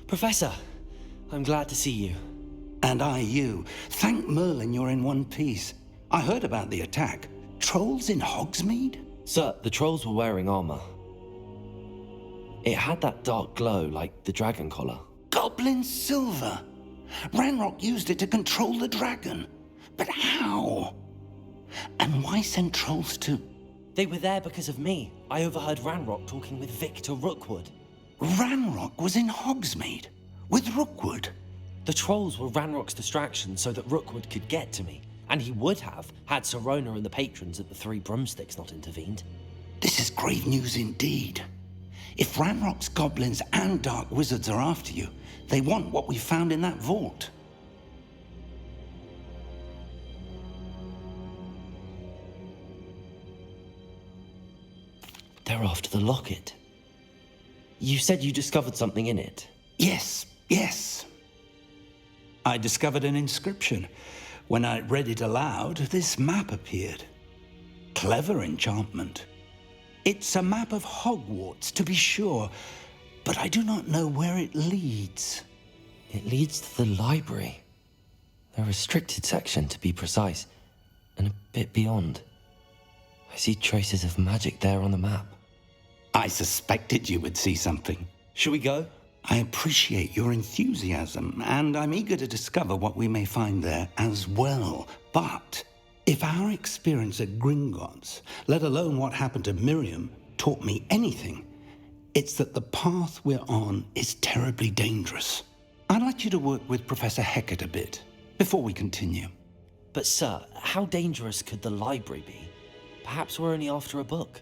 Professor, I'm glad to see you. And I you. Thank Merlin you're in one piece. I heard about the attack. Trolls in Hogsmeade? Sir, the trolls were wearing armor. It had that dark glow like the dragon collar. Goblin silver! Ranrock used it to control the dragon. But how? And why send trolls to... They were there because of me. I overheard Ranrock talking with Victor Rookwood. Ranrock was in Hogsmeade? With Rookwood? The trolls were Ranrock's distraction so that Rookwood could get to me. And he would have, had Sirona and the patrons at the Three Broomsticks not intervened. This is grave news indeed. If Ranrock's goblins and dark wizards are after you, they want what we found in that vault. They're after the locket. You said you discovered something in it. Yes. I discovered an inscription. When I read it aloud, this map appeared. Clever enchantment. It's a map of Hogwarts, to be sure, but I do not know where it leads. It leads to the library. The restricted section, to be precise, and a bit beyond. I see traces of magic there on the map. I suspected you would see something. Shall we go? I appreciate your enthusiasm, and I'm eager to discover what we may find there as well. But if our experience at Gringotts, let alone what happened to Miriam, taught me anything, it's that the path we're on is terribly dangerous. I'd like you to work with Professor Hecat a bit before we continue. But sir, how dangerous could the library be? Perhaps we're only after a book.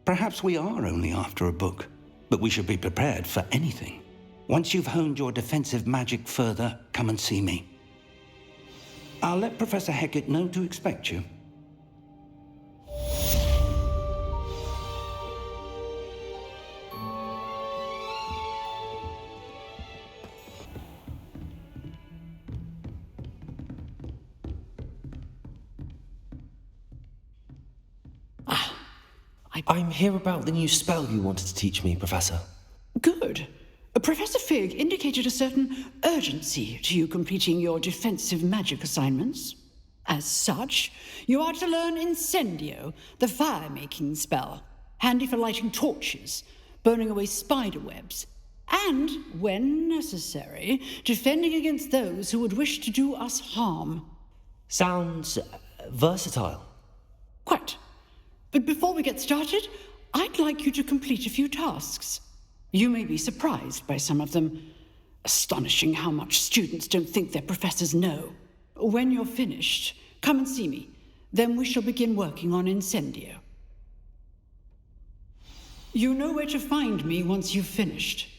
Perhaps we are only after a book, but we should be prepared for anything. Once you've honed your defensive magic further, come and see me. I'll let Professor Hecat know to expect you. I'm here about the new spell you wanted to teach me, Professor. Good. Professor Fig indicated a certain urgency to you completing your defensive magic assignments. As such, you are to learn Incendio, the fire-making spell, handy for lighting torches, burning away spider webs, and, when necessary, defending against those who would wish to do us harm. Sounds versatile. Quite. But before we get started, I'd like you to complete a few tasks. You may be surprised by some of them. Astonishing how much students don't think their professors know. When you're finished, come and see me. Then we shall begin working on Incendio. You know where to find me once you've finished.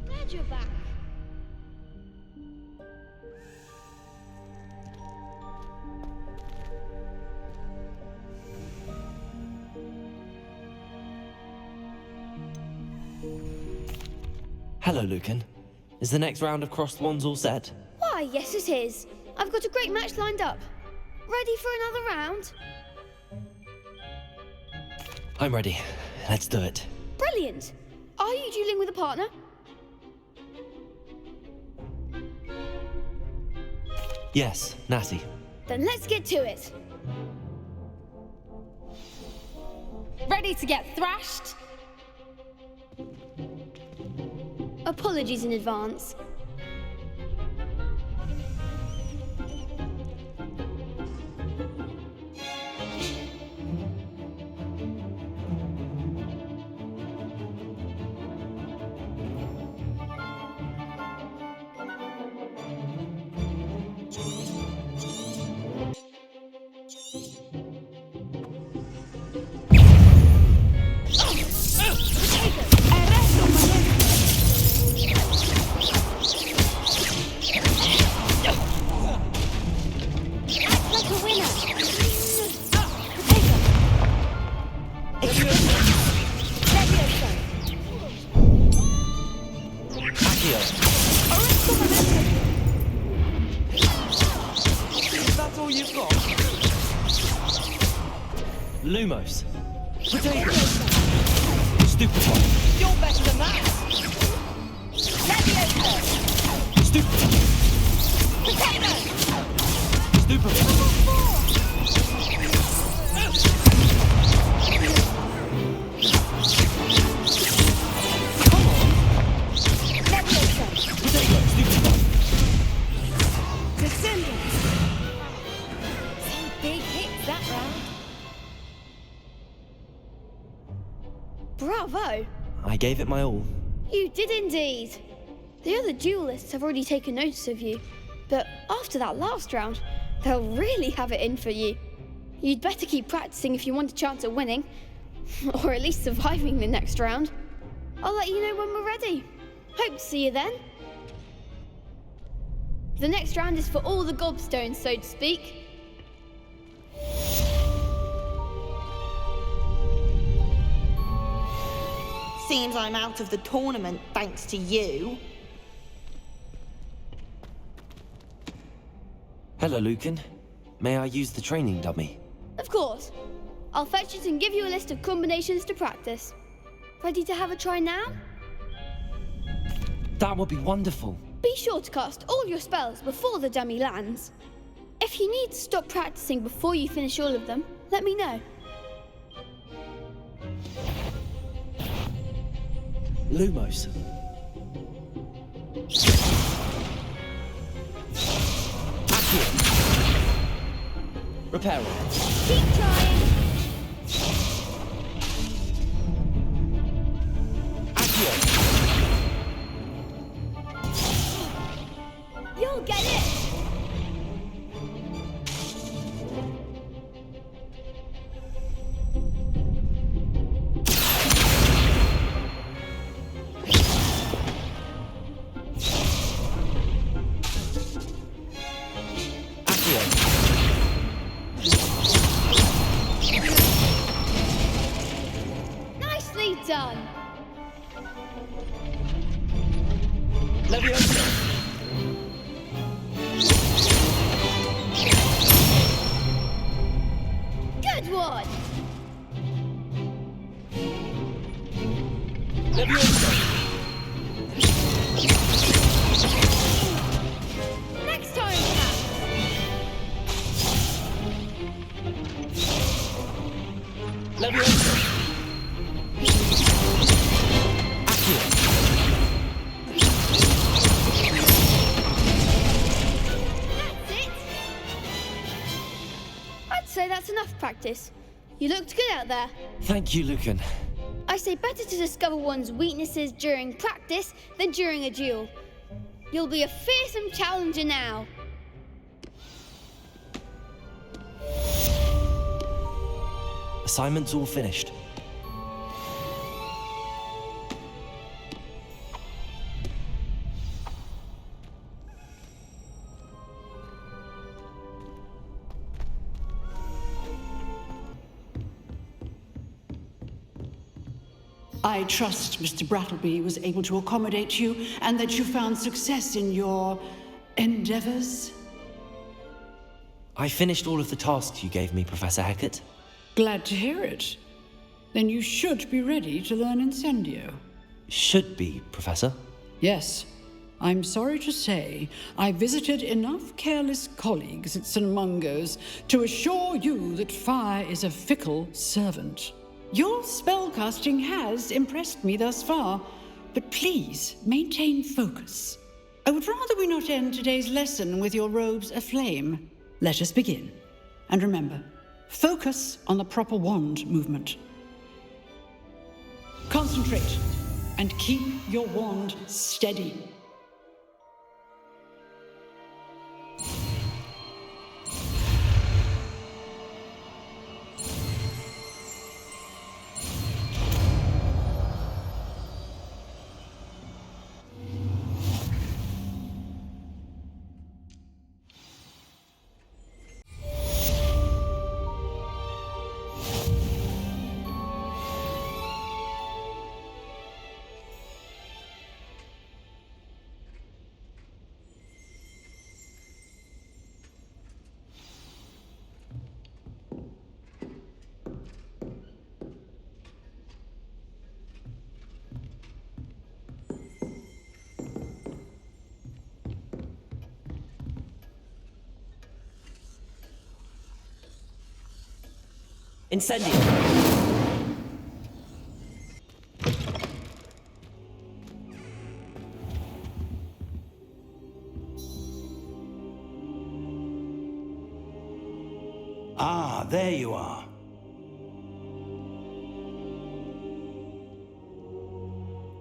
Glad you're back. Hello, Lucan. Is the next round of crossed wands all set? Why, yes it is. I've got a great match lined up. Ready for another round? I'm ready. Let's do it. Brilliant. Are you dueling with a partner? Yes, Natty. Then let's get to it. Ready to get thrashed? Apologies in advance. Lumos. Potatoes. Stupefy. You're better than that. Leviosa. Stupefy. Potato. Stupefy. Come on. Leviosa. Potato. Stupefy. Descendant. Some big hits that round. Bravo! I gave it my all. You did indeed. The other duelists have already taken notice of you, but after that last round, they'll really have it in for you. You'd better keep practicing if you want a chance at winning, or at least surviving the next round. I'll let you know when we're ready. Hope to see you then. The next round is for all the gobstones, so to speak. Seems I'm out of the tournament thanks to you. Hello, Lucan. May I use the training dummy? Of course. I'll fetch it and give you a list of combinations to practice. Ready to have a try now? That would be wonderful. Be sure to cast all your spells before the dummy lands. If you need to stop practicing before you finish all of them, let me know. Lumos. Accio. Reparo. Keep trying. Accio. You'll get it. Nicely done. Leviosa. Good one. Leviosa. Next time, perhaps. Leviosa. Accio. That's it. I'd say that's enough practice. You looked good out there. Thank you, Lucan. I say better to discover one's weaknesses during practice than during a duel. You'll be a fearsome challenger now. Assignment's all finished. I trust Mr. Brattleby was able to accommodate you and that you found success in your endeavors. I finished all of the tasks you gave me, Professor Hecat. Glad to hear it. Then you should be ready to learn Incendio. Should be, Professor. Yes. I'm sorry to say, I visited enough careless colleagues at St. Mungo's to assure you that fire is a fickle servant. Your spellcasting has impressed me thus far, but please maintain focus. I would rather we not end today's lesson with your robes aflame. Let us begin. And remember, focus on the proper wand movement. Concentrate and keep your wand steady. Incendio! Ah, there you are.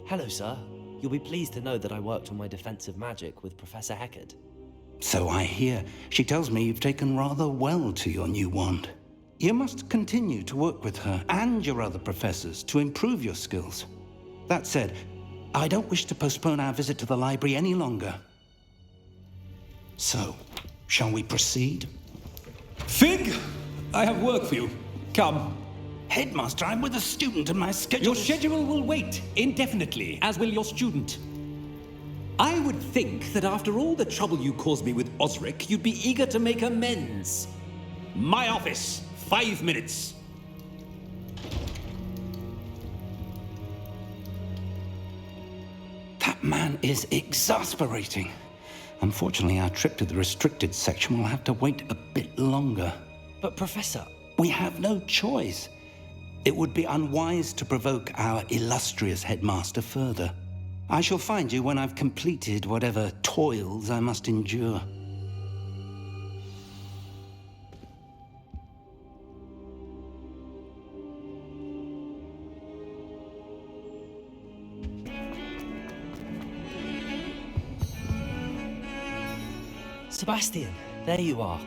Hello, sir. You'll be pleased to know that I worked on my defensive magic with Professor Heckard. So I hear. She tells me you've taken rather well to your new wand. You must continue to work with her and your other professors to improve your skills. That said, I don't wish to postpone our visit to the library any longer. So, shall we proceed? Fig, I have work for you. Come. Headmaster, I'm with a student and my schedule... Your schedule will wait indefinitely, as will your student. I would think that after all the trouble you caused me with Osric, you'd be eager to make amends. My office, 5 minutes. That man is exasperating. Unfortunately, our trip to the restricted section will have to wait a bit longer. But, Professor... We have no choice. It would be unwise to provoke our illustrious headmaster further. I shall find you when I've completed whatever toils I must endure. Sebastian, there you are.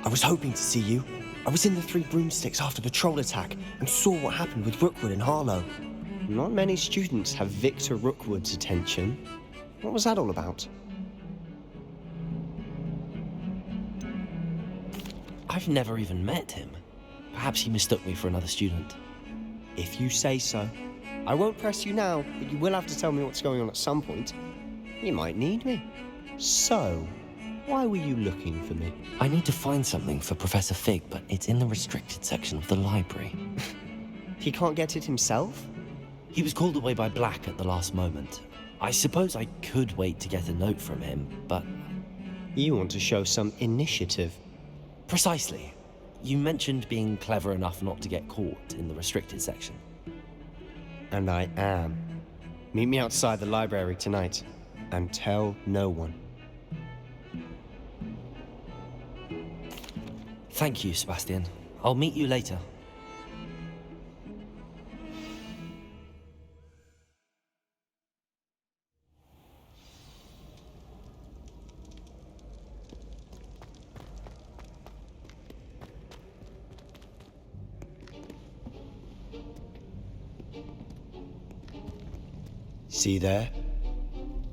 I was hoping to see you. I was in the Three Broomsticks after the troll attack and saw what happened with Rookwood and Harlow. Not many students have Victor Rookwood's attention. What was that all about? I've never even met him. Perhaps he mistook me for another student. If you say so. I won't press you now, but you will have to tell me what's going on at some point. You might need me. So, why were you looking for me? I need to find something for Professor Fig, but it's in the restricted section of the library. He can't get it himself? He was called away by Black at the last moment. I suppose I could wait to get a note from him, but... You want to show some initiative. Precisely. You mentioned being clever enough not to get caught in the restricted section. And I am. Meet me outside the library tonight, and tell no one. Thank you, Sebastian. I'll meet you later. See there?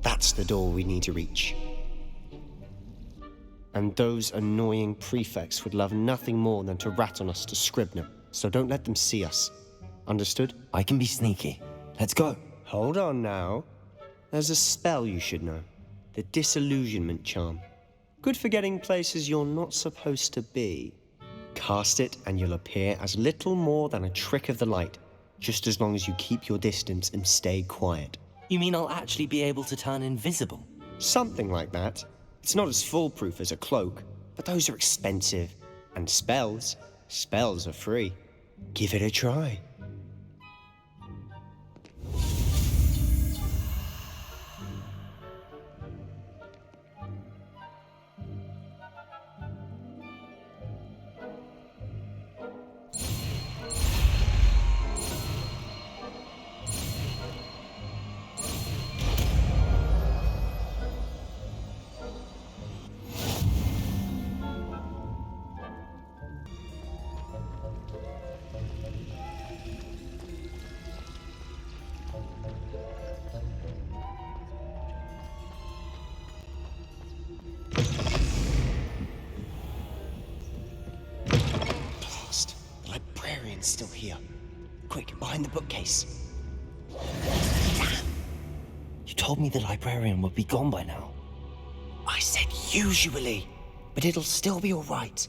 That's the door we need to reach. And those annoying prefects would love nothing more than to rat on us to Scribner, so don't let them see us. Understood? I can be sneaky. Let's go. Hold on now. There's a spell you should know. The Disillusionment Charm. Good for getting places you're not supposed to be. Cast it and you'll appear as little more than a trick of the light, just as long as you keep your distance and stay quiet. You mean I'll actually be able to turn invisible? Something like that. It's not as foolproof as a cloak, but those are expensive. And spells are free. Give it a try. Still here. Quick, behind the bookcase. You told me the librarian would be gone by now. I said usually, but it'll still be all right.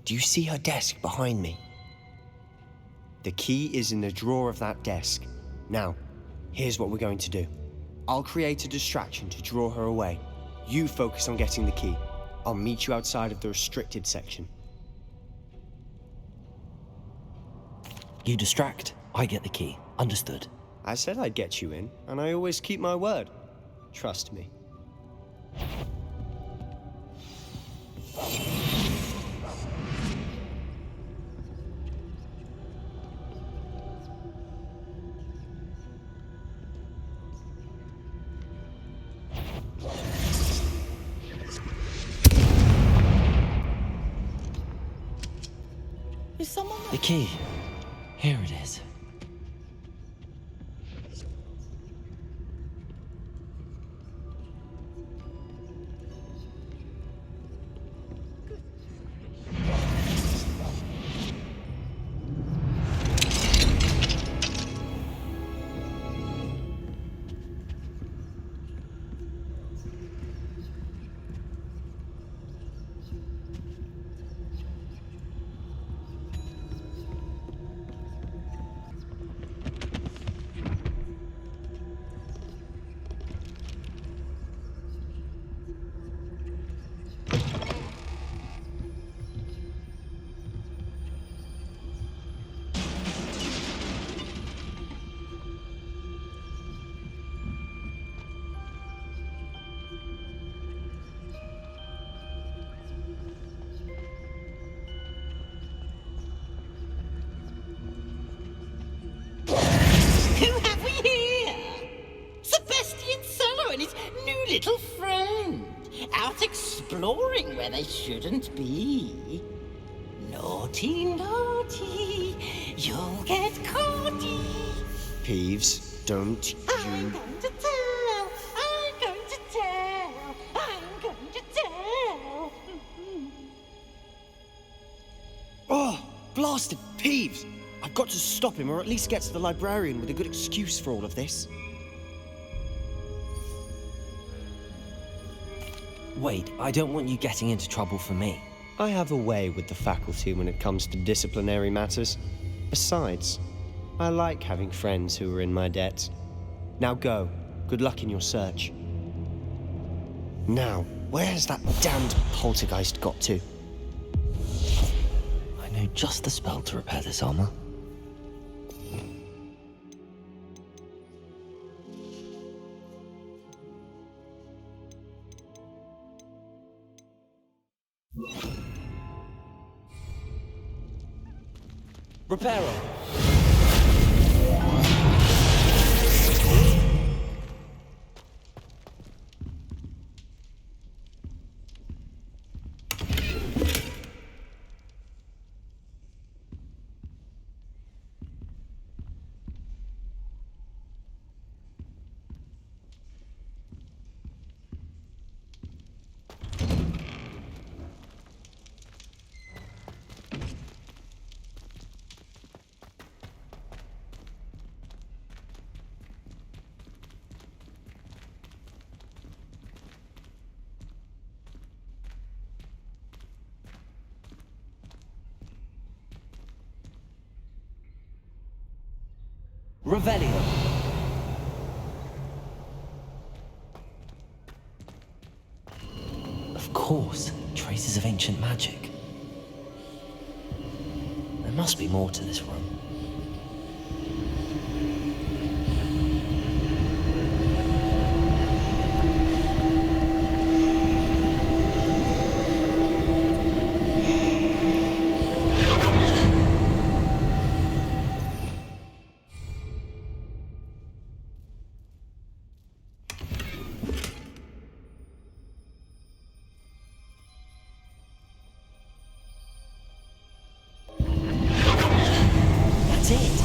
Do you see her desk behind me? The key is in the drawer of that desk. Now, here's what we're going to do. I'll create a distraction to draw her away. You focus on getting the key. I'll meet you outside of the restricted section. You distract, I get the key. Understood. I said I'd get you in, and I always keep my word. Trust me. Is someone... The key. Here it is. Who have we here? Sebastian Solo and his new little friend, out exploring where they shouldn't be. Naughty, naughty, you'll get caughty. Peeves, don't I'm you... going to tell, I'm going to tell, I'm going to tell. Oh, blasted Peeves! I've got to stop him, or at least get to the librarian with a good excuse for all of this. Wait, I don't want you getting into trouble for me. I have a way with the faculty when it comes to disciplinary matters. Besides, I like having friends who are in my debt. Now go. Good luck in your search. Now, where has that damned poltergeist got to? I know just the spell to repair this armor. Reparo! Revelio. Of course, traces of ancient magic. There must be more to this room. That's it.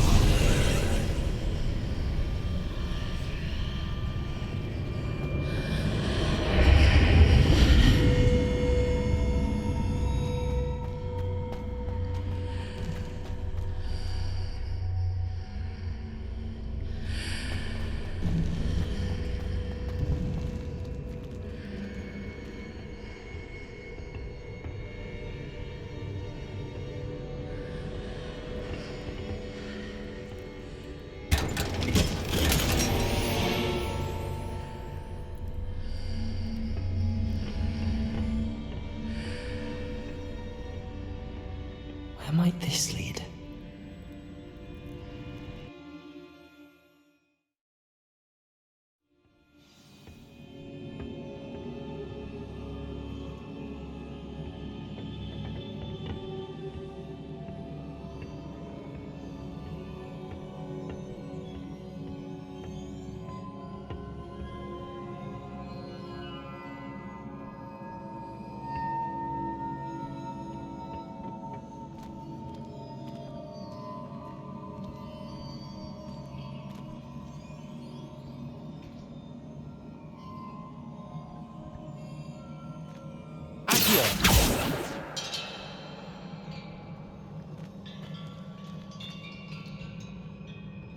Where might this lead?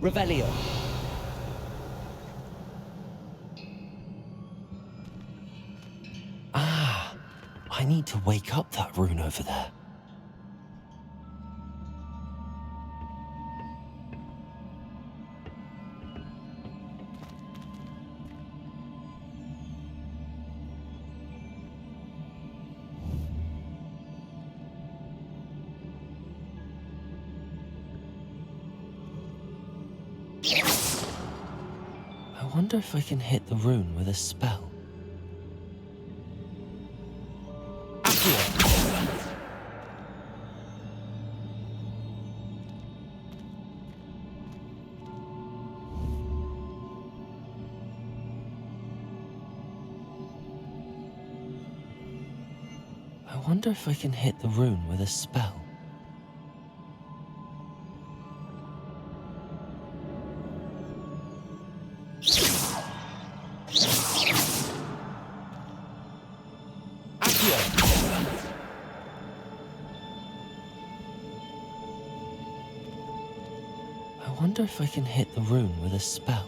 Revelio. Ah, I need to wake up that rune over there. I wonder if I can hit the rune with a spell. I wonder if I can hit the rune with a spell. I wonder if I can hit the rune with a spell.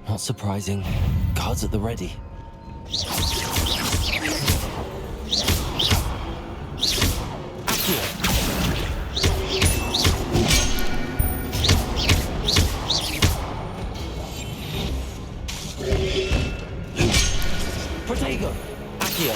Not surprising. Guards at the ready. Protego! Accio!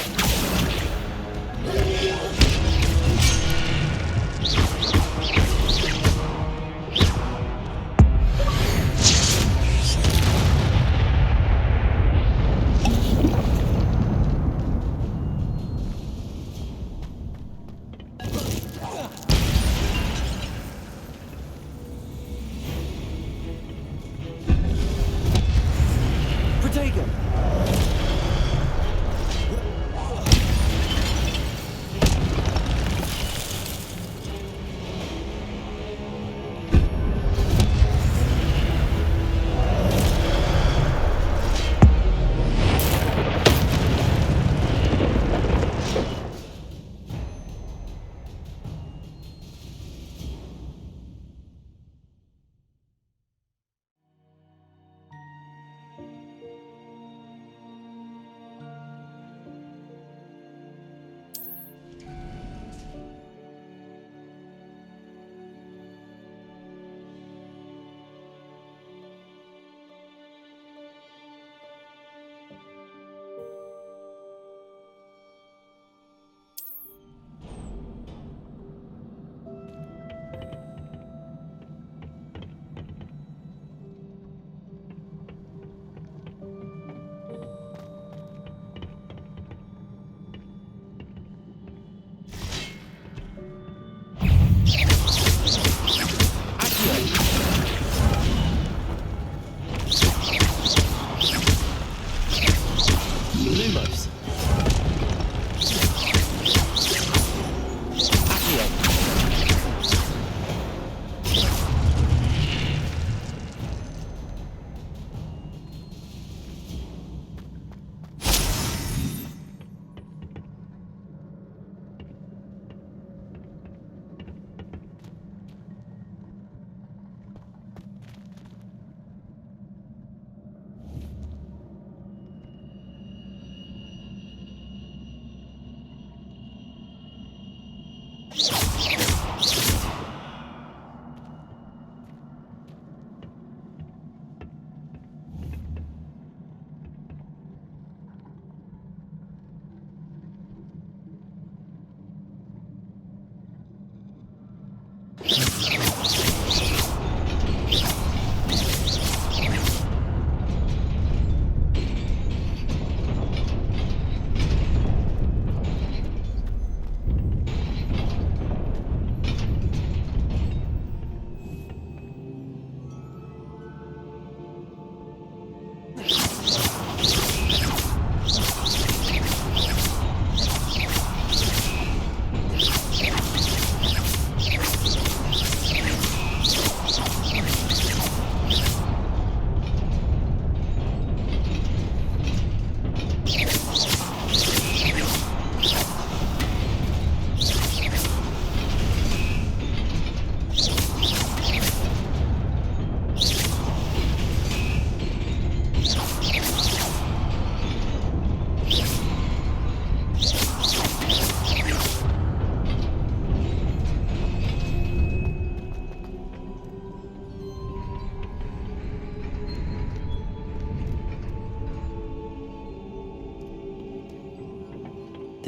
Protego! Lumos.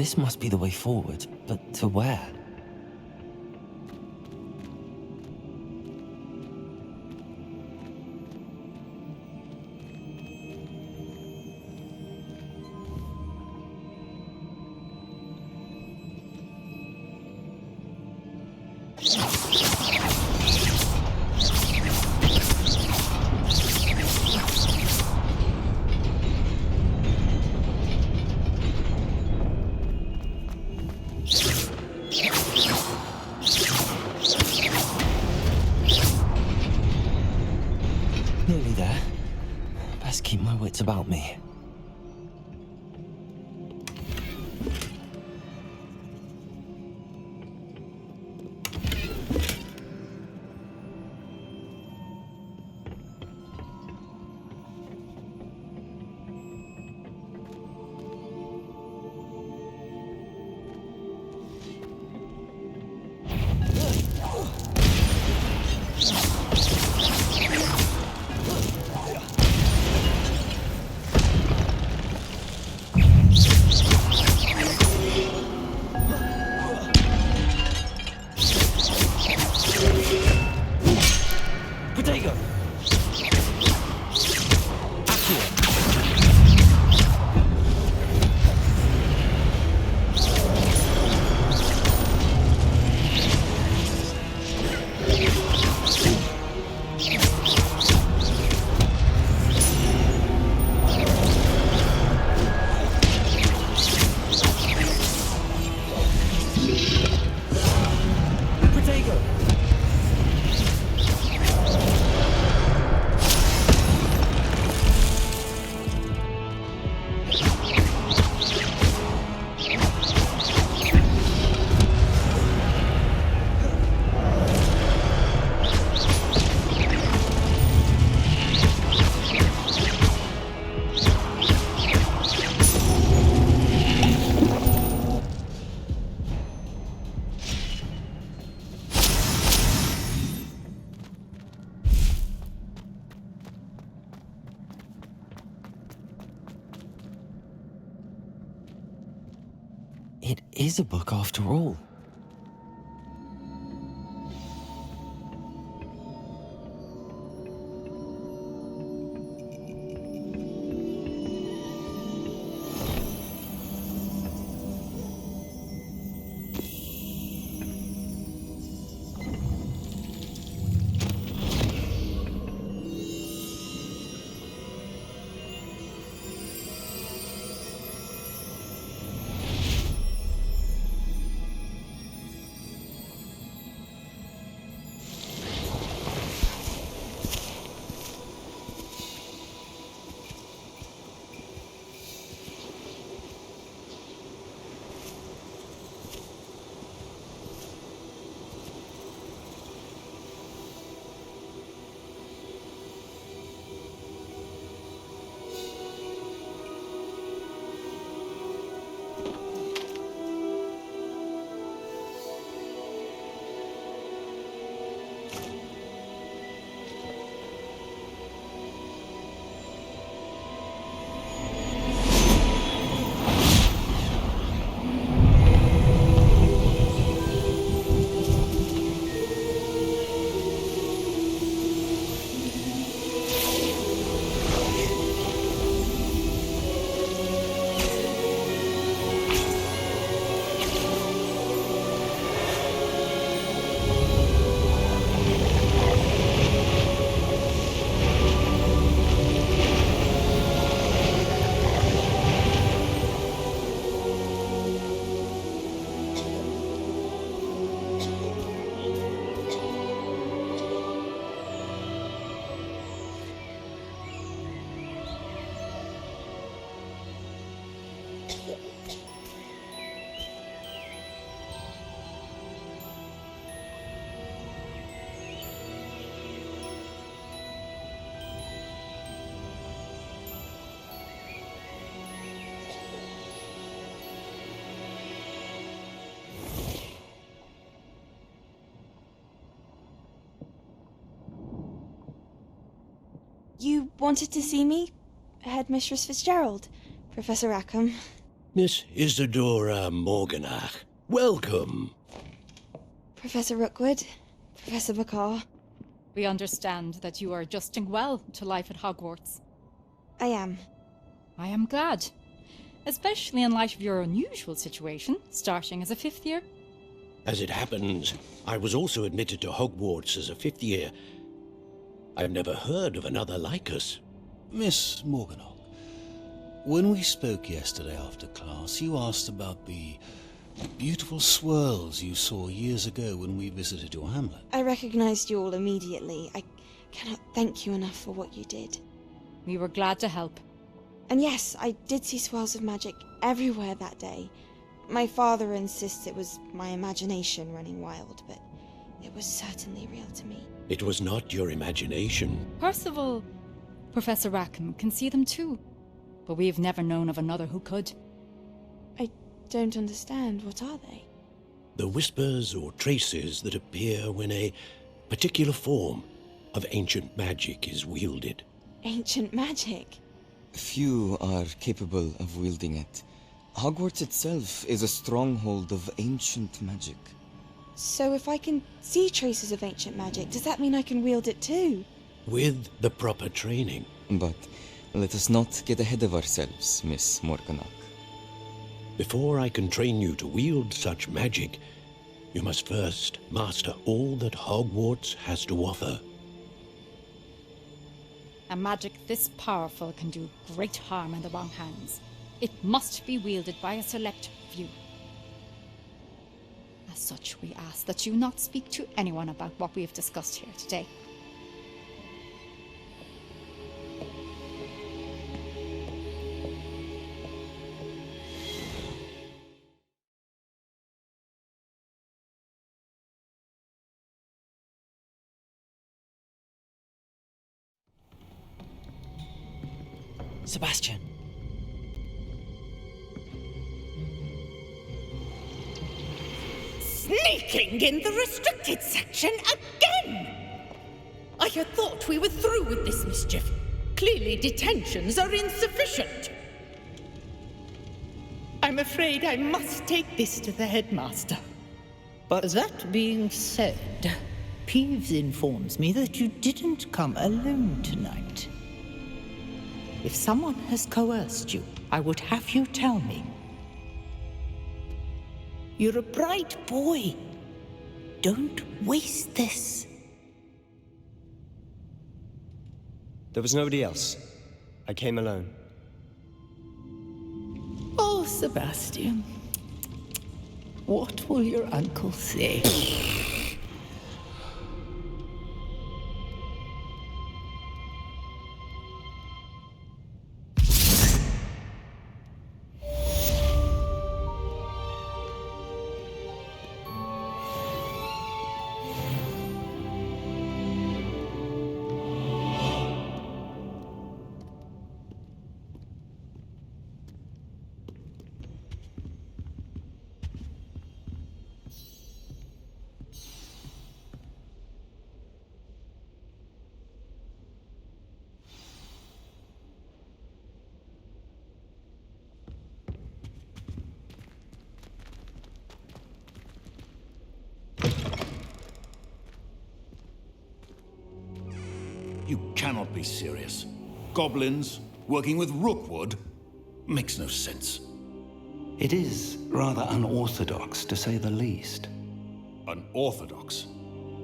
This must be the way forward, but to where? Nearly there. Best keep my wits about me. Protego! It is a book after all. You wanted to see me? Headmistress Fitzgerald, Professor Rackham. Miss Isadora Morganach, welcome. Professor Rookwood, Professor Bakar. We understand that you are adjusting well to life at Hogwarts. I am. I am glad. Especially in light of your unusual situation, starting as a 5th year. As it happens, I was also admitted to Hogwarts as a 5th year. I've never heard of another like us. Miss Morganach, when we spoke yesterday after class, you asked about the beautiful swirls you saw years ago when we visited your hamlet. I recognized you all immediately. I cannot thank you enough for what you did. We were glad to help. And yes, I did see swirls of magic everywhere that day. My father insists it was my imagination running wild, but it was certainly real to me. It was not your imagination. Percival, Professor Rackham can see them too. But we've never known of another who could. I don't understand. What are they? The whispers or traces that appear when a particular form of ancient magic is wielded. Ancient magic? Few are capable of wielding it. Hogwarts itself is a stronghold of ancient magic. So if I can see traces of ancient magic, does that mean I can wield it too? With the proper training. But let us not get ahead of ourselves, Miss Morganach. Before I can train you to wield such magic, you must first master all that Hogwarts has to offer. A magic this powerful can do great harm in the wrong hands. It must be wielded by a select few. As such, we ask that you not speak to anyone about what we have discussed here today. Sebastian. Sneaking in the restricted section again! I had thought we were through with this mischief. Clearly detentions are insufficient. I'm afraid I must take this to the headmaster. But that being said, Peeves informs me that you didn't come alone tonight. If someone has coerced you, I would have you tell me. You're a bright boy. Don't waste this. There was nobody else. I came alone. Oh, Sebastian. What will your uncle say? You cannot be serious. Goblins working with Rookwood makes no sense. It is rather unorthodox, to say the least. Unorthodox?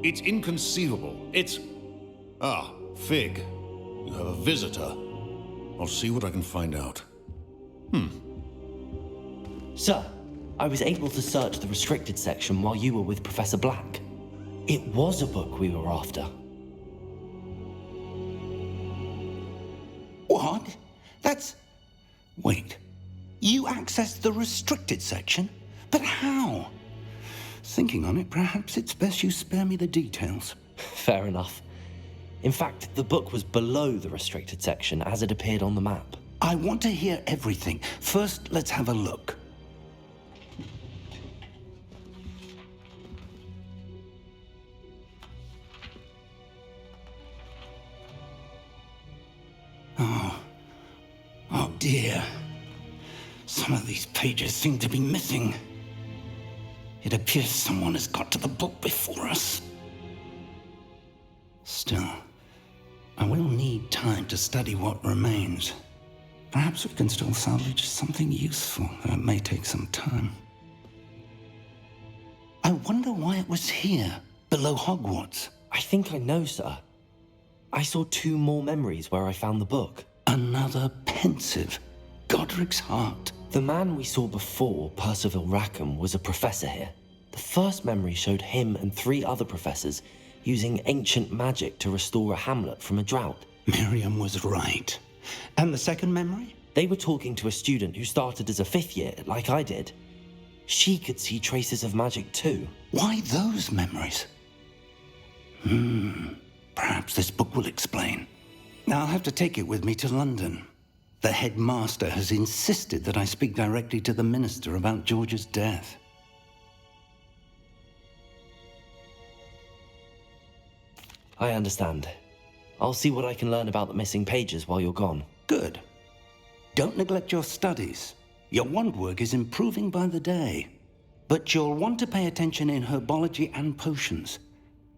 It's inconceivable. It's... Ah, Fig. You have a visitor. I'll see what I can find out. Sir, I was able to search the restricted section while you were with Professor Black. It was a book we were after. What? That's... Wait. You accessed the restricted section? But how? Thinking on it, perhaps it's best you spare me the details. Fair enough. In fact, the book was below the restricted section as it appeared on the map. I want to hear everything. First, let's have a look. Oh dear. Some of these pages seem to be missing. It appears someone has got to the book before us. Still, I will need time to study what remains. Perhaps we can still salvage something useful, though it may take some time. I wonder why it was here, below Hogwarts. I think I know, sir. I saw 2 more memories where I found the book. Another pensive. Godric's heart. The man we saw before, Percival Rackham, was a professor here. The first memory showed him and 3 other professors using ancient magic to restore a hamlet from a drought. Miriam was right. And the second memory? They were talking to a student who started as a 5th year, like I did. She could see traces of magic too. Why those memories? Perhaps this book will explain. Now I'll have to take it with me to London. The headmaster has insisted that I speak directly to the minister about George's death. I understand. I'll see what I can learn about the missing pages while you're gone. Good. Don't neglect your studies. Your wand work is improving by the day. But you'll want to pay attention in herbology and potions.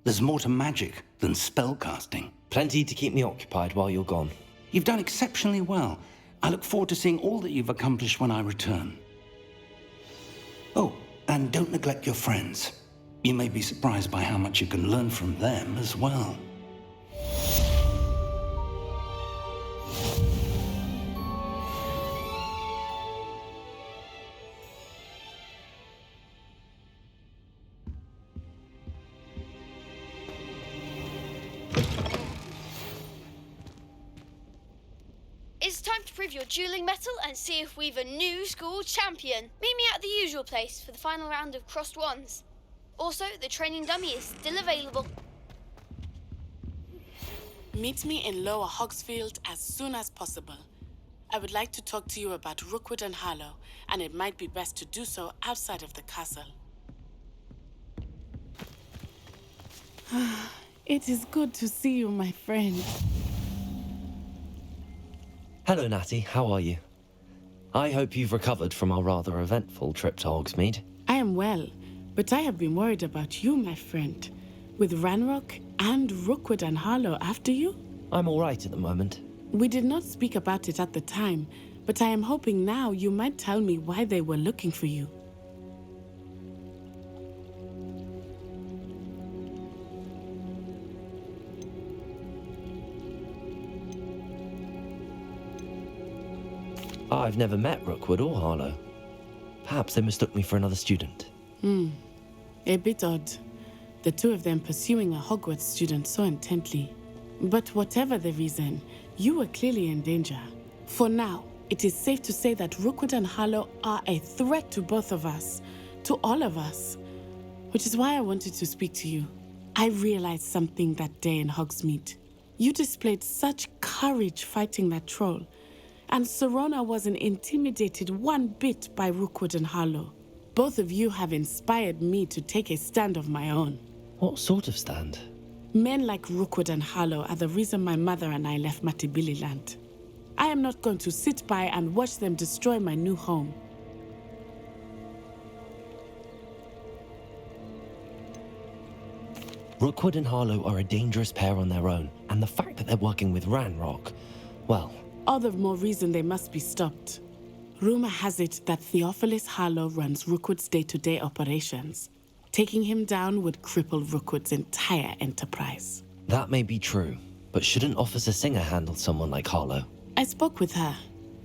There's more to magic than spellcasting. Plenty to keep me occupied while you're gone. You've done exceptionally well. I look forward to seeing all that you've accomplished when I return. Oh, and don't neglect your friends. You may be surprised by how much you can learn from them as well. It's time to prove your dueling mettle and see if we've a new school champion. Meet me at the usual place for the final round of crossed wands. Also, the training dummy is still available. Meet me in Lower Hogsfield as soon as possible. I would like to talk to you about Rookwood and Harlow, and it might be best to do so outside of the castle. It is good to see you, my friend. Hello, Natty. How are you? I hope you've recovered from our rather eventful trip to Hogsmeade. I am well, but I have been worried about you, my friend. With Ranrock and Rookwood and Harlow after you? I'm all right at the moment. We did not speak about it at the time, but I am hoping now you might tell me why they were looking for you. I've never met Rookwood or Harlow. Perhaps they mistook me for another student. A bit odd. The 2 of them pursuing a Hogwarts student so intently. But whatever the reason, you were clearly in danger. For now, it is safe to say that Rookwood and Harlow are a threat to both of us, to all of us. Which is why I wanted to speak to you. I realized something that day in Hogsmeade. You displayed such courage fighting that troll. And Serona wasn't intimidated one bit by Rookwood and Harlow. Both of you have inspired me to take a stand of my own. What sort of stand? Men like Rookwood and Harlow are the reason my mother and I left Matibili Land. I am not going to sit by and watch them destroy my new home. Rookwood and Harlow are a dangerous pair on their own, and the fact that they're working with Ranrock, well... all the more reason they must be stopped. Rumor has it that Theophilus Harlow runs Rookwood's day-to-day operations. Taking him down would cripple Rookwood's entire enterprise. That may be true, but shouldn't Officer Singer handle someone like Harlow? I spoke with her.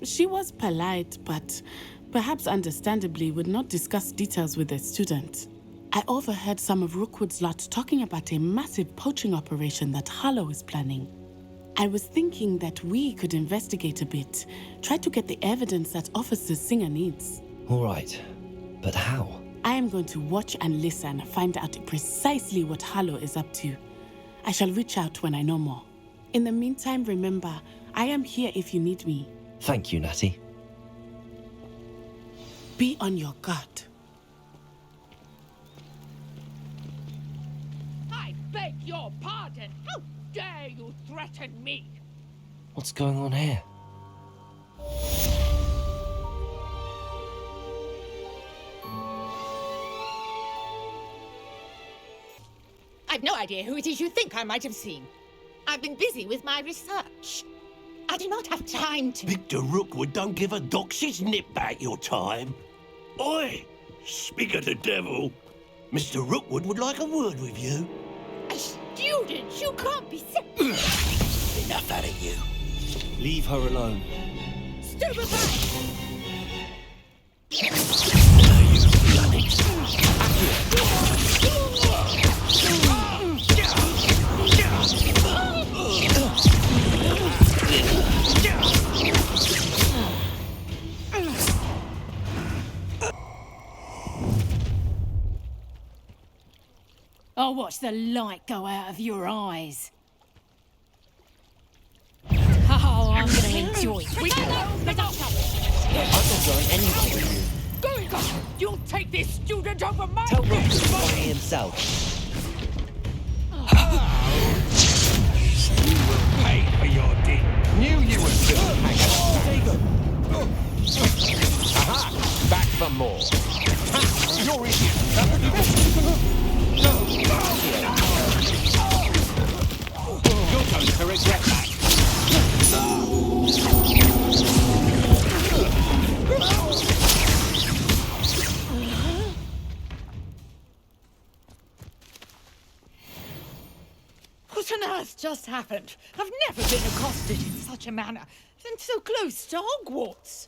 She was polite, but perhaps understandably would not discuss details with a student. I overheard some of Rookwood's lot talking about a massive poaching operation that Harlow is planning. I was thinking that we could investigate a bit, try to get the evidence that Officer Singer needs. All right, but how? I am going to watch and listen, find out precisely what Harlow is up to. I shall reach out when I know more. In the meantime, remember, I am here if you need me. Thank you, Natty. Be on your guard. I beg your pardon. How dare you threaten me? What's going on here? I've no idea who it is you think I might have seen. I've been busy with my research. I do not have time to... Victor Rookwood don't give a doxy's nip back your time. Oi! Speak of the devil. Mr. Rookwood would like a word with you. A student? You can't be... Enough out of you. Leave her alone. Stupefy! I'll watch the light go out of your eyes. Oh, I'm gonna enjoy it. I'm not going anywhere with you. You'll take this student over my Tell Rookwood by himself. You will pay for your deed. Knew you would do it. Take him. Aha! Back for more. Ha! You're going to regret that. What on earth just happened? I've never been accosted in such a manner, and so close to Hogwarts.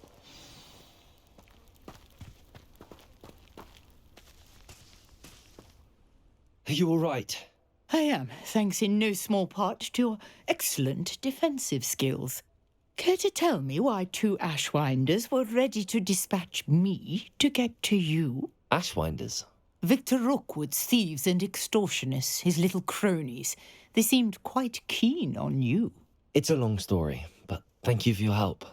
Are you all right? I am, thanks in no small part to your excellent defensive skills. Care to tell me why 2 Ashwinders were ready to dispatch me to get to you? Ashwinders? Victor Rookwood's thieves and extortionists, his little cronies. They seemed quite keen on you. It's a long story, but thank you for your help.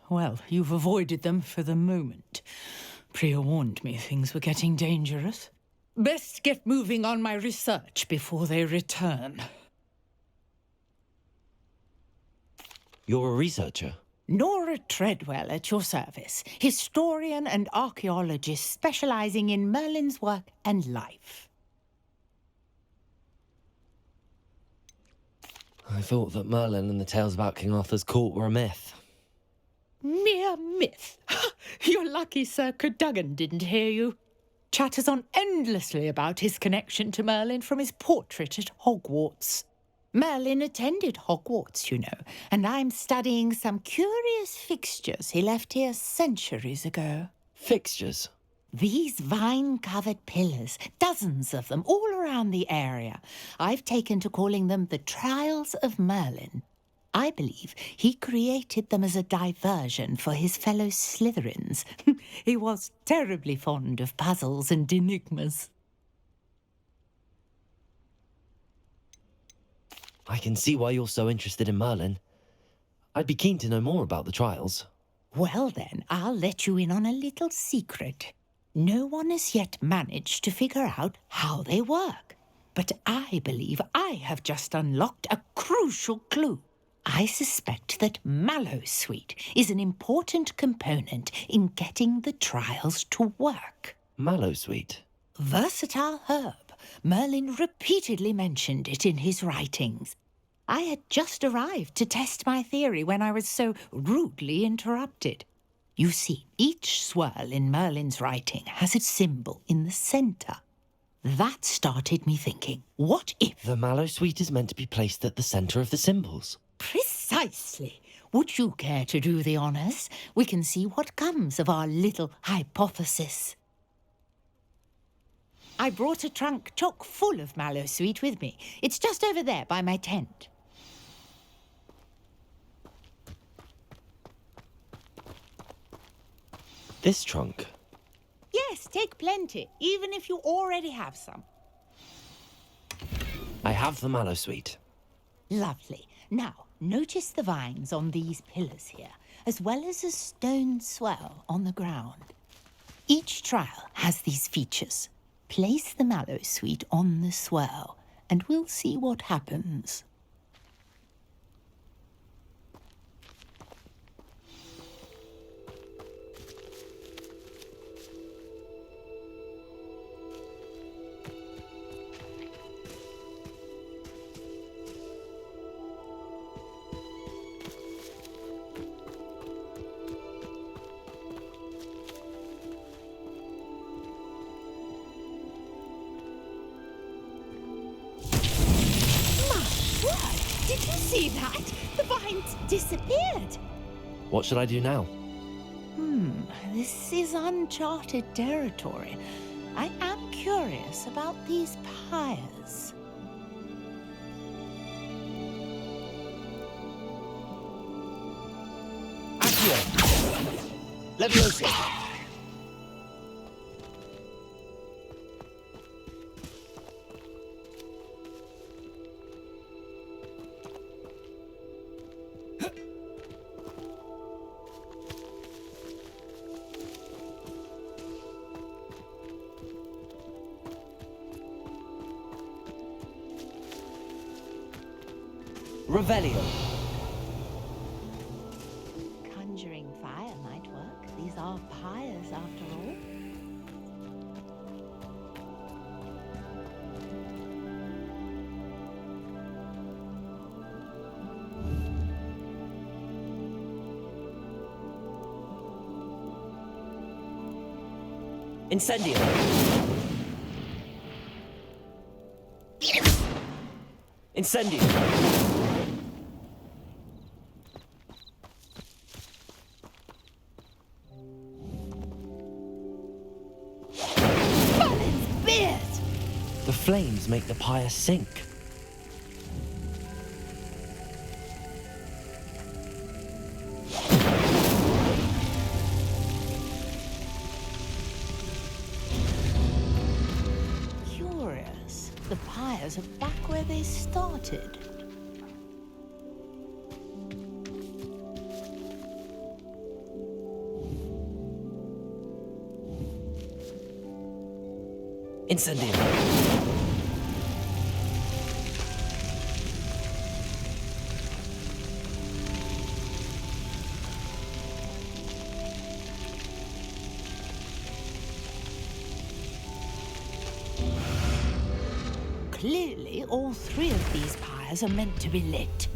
Well, you've avoided them for the moment. Priya warned me things were getting dangerous. Best get moving on my research before they return. You're a researcher? Nora Treadwell at your service, historian and archaeologist specializing in Merlin's work and life. I thought that Merlin and the tales about King Arthur's court were a myth. Mere myth. You're lucky Sir Cadogan didn't hear you. Chatters on endlessly about his connection to Merlin from his portrait at Hogwarts. Merlin attended Hogwarts, you know, and I'm studying some curious fixtures he left here centuries ago. Fixtures? These vine-covered pillars, dozens of them, all around the area. I've taken to calling them the Trials of Merlin. I believe he created them as a diversion for his fellow Slytherins. He was terribly fond of puzzles and enigmas. I can see why you're so interested in Merlin. I'd be keen to know more about the trials. Well then, I'll let you in on a little secret. No one has yet managed to figure out how they work. But I believe I have just unlocked a crucial clue. I suspect that Mallowsweet is an important component in getting the trials to work. Mallowsweet? Versatile herb. Merlin repeatedly mentioned it in his writings. I had just arrived to test my theory when I was so rudely interrupted. You see, each swirl in Merlin's writing has a symbol in the centre. That started me thinking, what if... The Mallowsweet is meant to be placed at the centre of the symbols. Precisely. Would you care to do the honours? We can see what comes of our little hypothesis. I brought a trunk chock full of Mallowsweet with me. It's just over there by my tent. This trunk? Yes, take plenty, even if you already have some. I have the Mallowsweet. Lovely. Now, notice the vines on these pillars here, as well as a stone swell on the ground. Each trial has these features. Place the Mallowsweet on the swirl, and we'll see what happens. see that? The vines disappeared. What should I do now? This is uncharted territory. I am curious about these pyres. Leviosa! Revelio. Conjuring fire might work. These are pyres after all. Incendio. Incendio. The flames make the pyre sink. Curious. The pyres are back where they started. Incendio. Clearly, all three of these pyres are meant to be lit.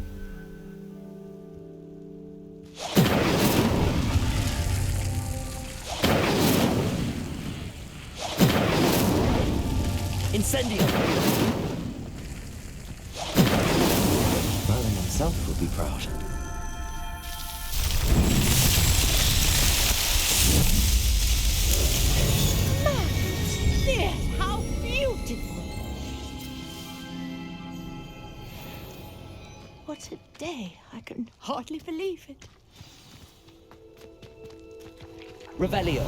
Incendio! Merlin himself would be proud. Yes, how beautiful! What a day. I can hardly believe it. Revelio.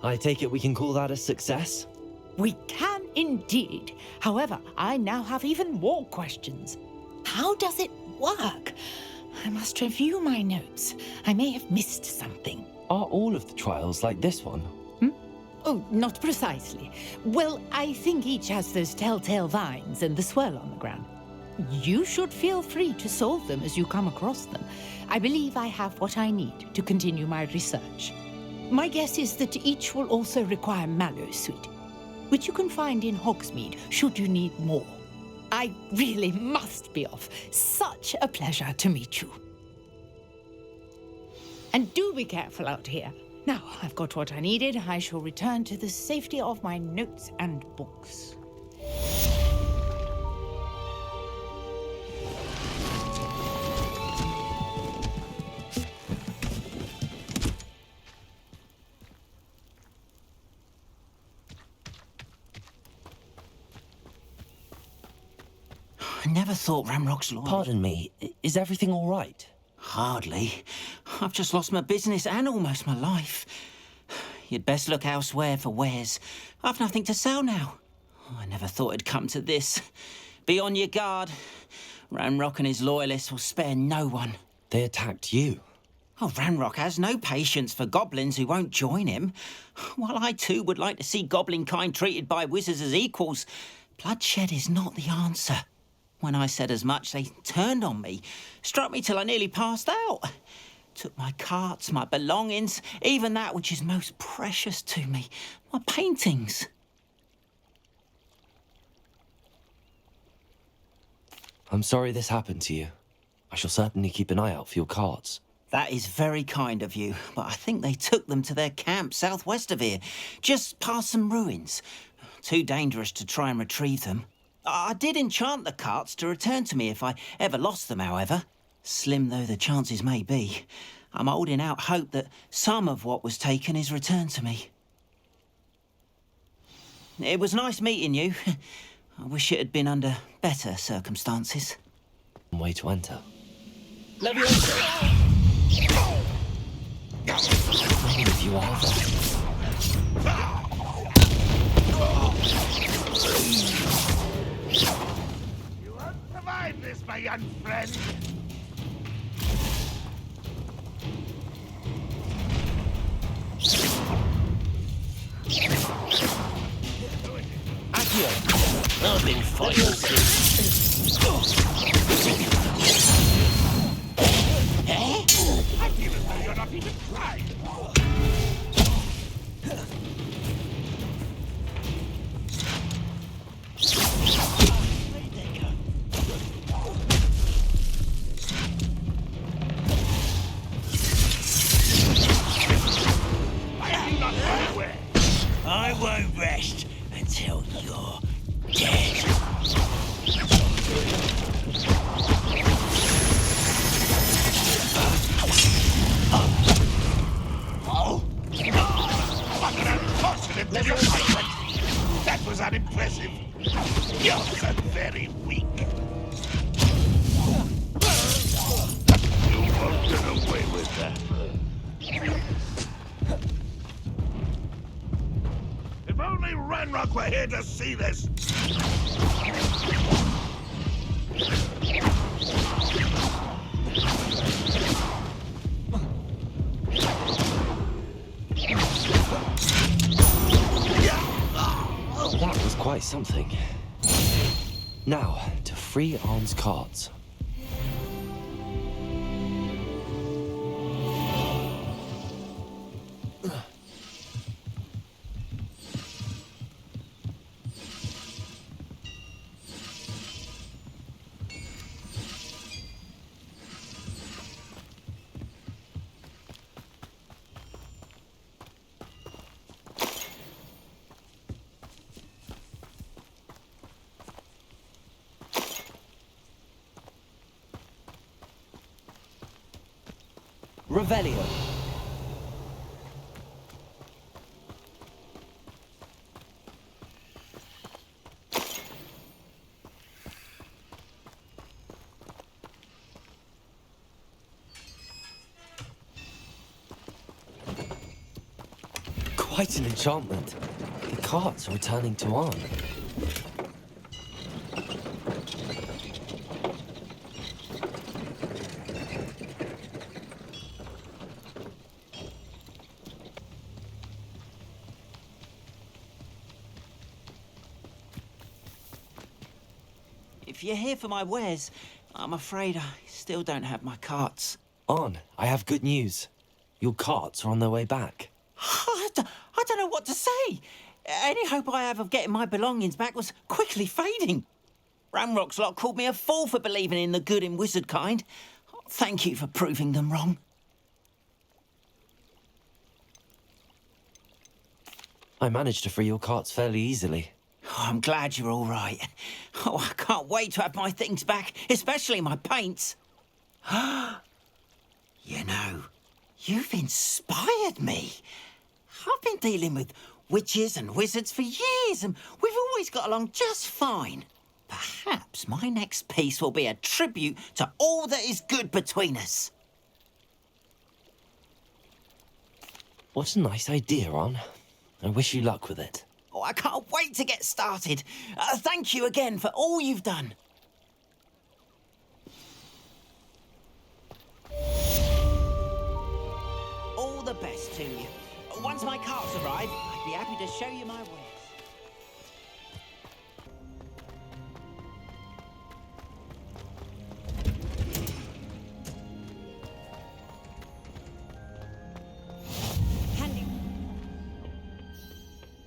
I take it we can call that a success? We can indeed. However, I now have even more questions. How does it work? I must review my notes. I may have missed something. Are all of the trials like this one? Oh, not precisely. Well, I think each has those telltale vines and the swirl on the ground. You should feel free to solve them as you come across them. I believe I have what I need to continue my research. My guess is that each will also require mallow sweet, which you can find in Hogsmeade should you need more. I really must be off. Such a pleasure to meet you. And do be careful out here. Now I've got what I needed, I shall return to the safety of my notes and books. I never thought Ramrock's loyal. Pardon me, is everything all right? Hardly. I've just lost my business and almost my life. You'd best look elsewhere for wares. I've nothing to sell now. I never thought it'd come to this. Be on your guard. Ramrock and his loyalists will spare no one. They attacked you? Oh, Ramrock has no patience for goblins who won't join him. While I too would like to see goblin kind treated by wizards as equals, bloodshed is not the answer. When I said as much, they turned on me, struck me till I nearly passed out. Took my carts, my belongings, even that which is most precious to me, my paintings. I'm sorry this happened to you. I shall certainly keep an eye out for your carts. That is very kind of you, but I think they took them to their camp southwest of here, just past some ruins. too dangerous to try and retrieve them. I did enchant the carts to return to me if I ever lost them, however. Slim though the chances may be, I'm holding out hope that some of what was taken is returned to me. It was nice meeting you. I wish it had been under better circumstances. Way to enter. Love you. How many of you are there? You won't survive this, my young friend. Accio, I've been fighting since. I feel as though you're not even trying. I won't rest until you're dead. What an unfortunate disappointment! That was unimpressive. You're so very weak. You won't get away with that. If only Ranrock were here to see this! That was quite something. Now, to free Arn's cards. Revelio. Quite an enchantment. The carts are returning to Arn. If you're here for my wares, I'm afraid I still don't have my carts. Arn, I have good news. Your carts are on their way back. I don't know what to say. Any hope I have of getting my belongings back was quickly fading. Ranrock's lot called me a fool for believing in the good in wizard kind. Thank you for proving them wrong. I managed to free your carts fairly easily. Oh, I'm glad you're all right. Oh, I can't wait to have my things back, especially my paints. You know, you've inspired me. I've been dealing with witches and wizards for years, and we've always got along just fine. Perhaps my next piece will be a tribute to all that is good between us. What a nice idea, Arn. I wish you luck with it. Oh, I can't wait to get started. Thank you again for all you've done. All the best to you. Once my carts arrive, I'd be happy to show you my wares.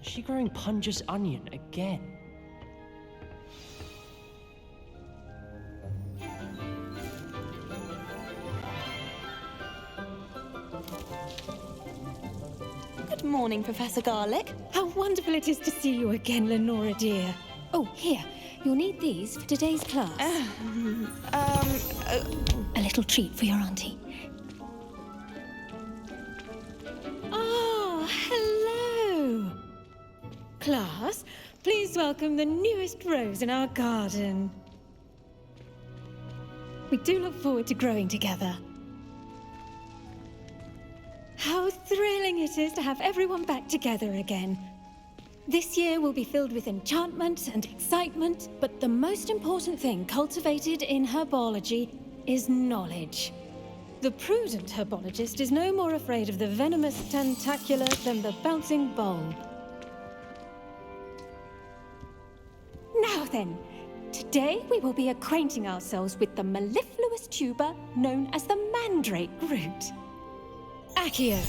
Is she growing Punja's onion again? Good morning, Professor Garlick. How wonderful it is to see you again, Lenora dear. Oh, here. You'll need these for today's class. A little treat for your auntie. Oh, hello. Class, please welcome the newest rose in our garden. We do look forward to growing together. How thrilling it is to have everyone back together again. This year will be filled with enchantment and excitement, but the most important thing cultivated in herbology is knowledge. The prudent herbologist is no more afraid of the venomous tentacula than the bouncing bulb. Now then, today we will be acquainting ourselves with the mellifluous tuber known as the mandrake root. Accio.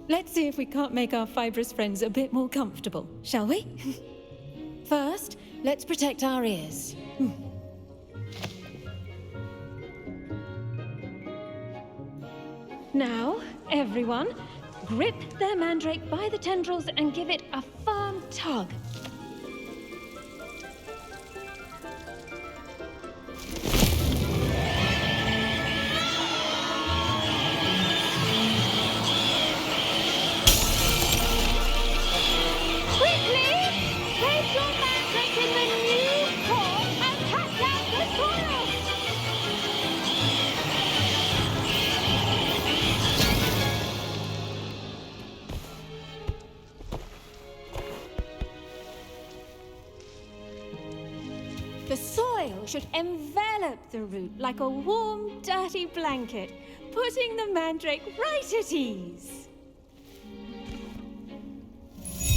Let's see if we can't make our fibrous friends a bit more comfortable, shall we? First, let's protect our ears. Now, everyone, grip their mandrake by the tendrils and give it a firm tug. The soil should envelop the root like a warm, dirty blanket, putting the mandrake right at ease.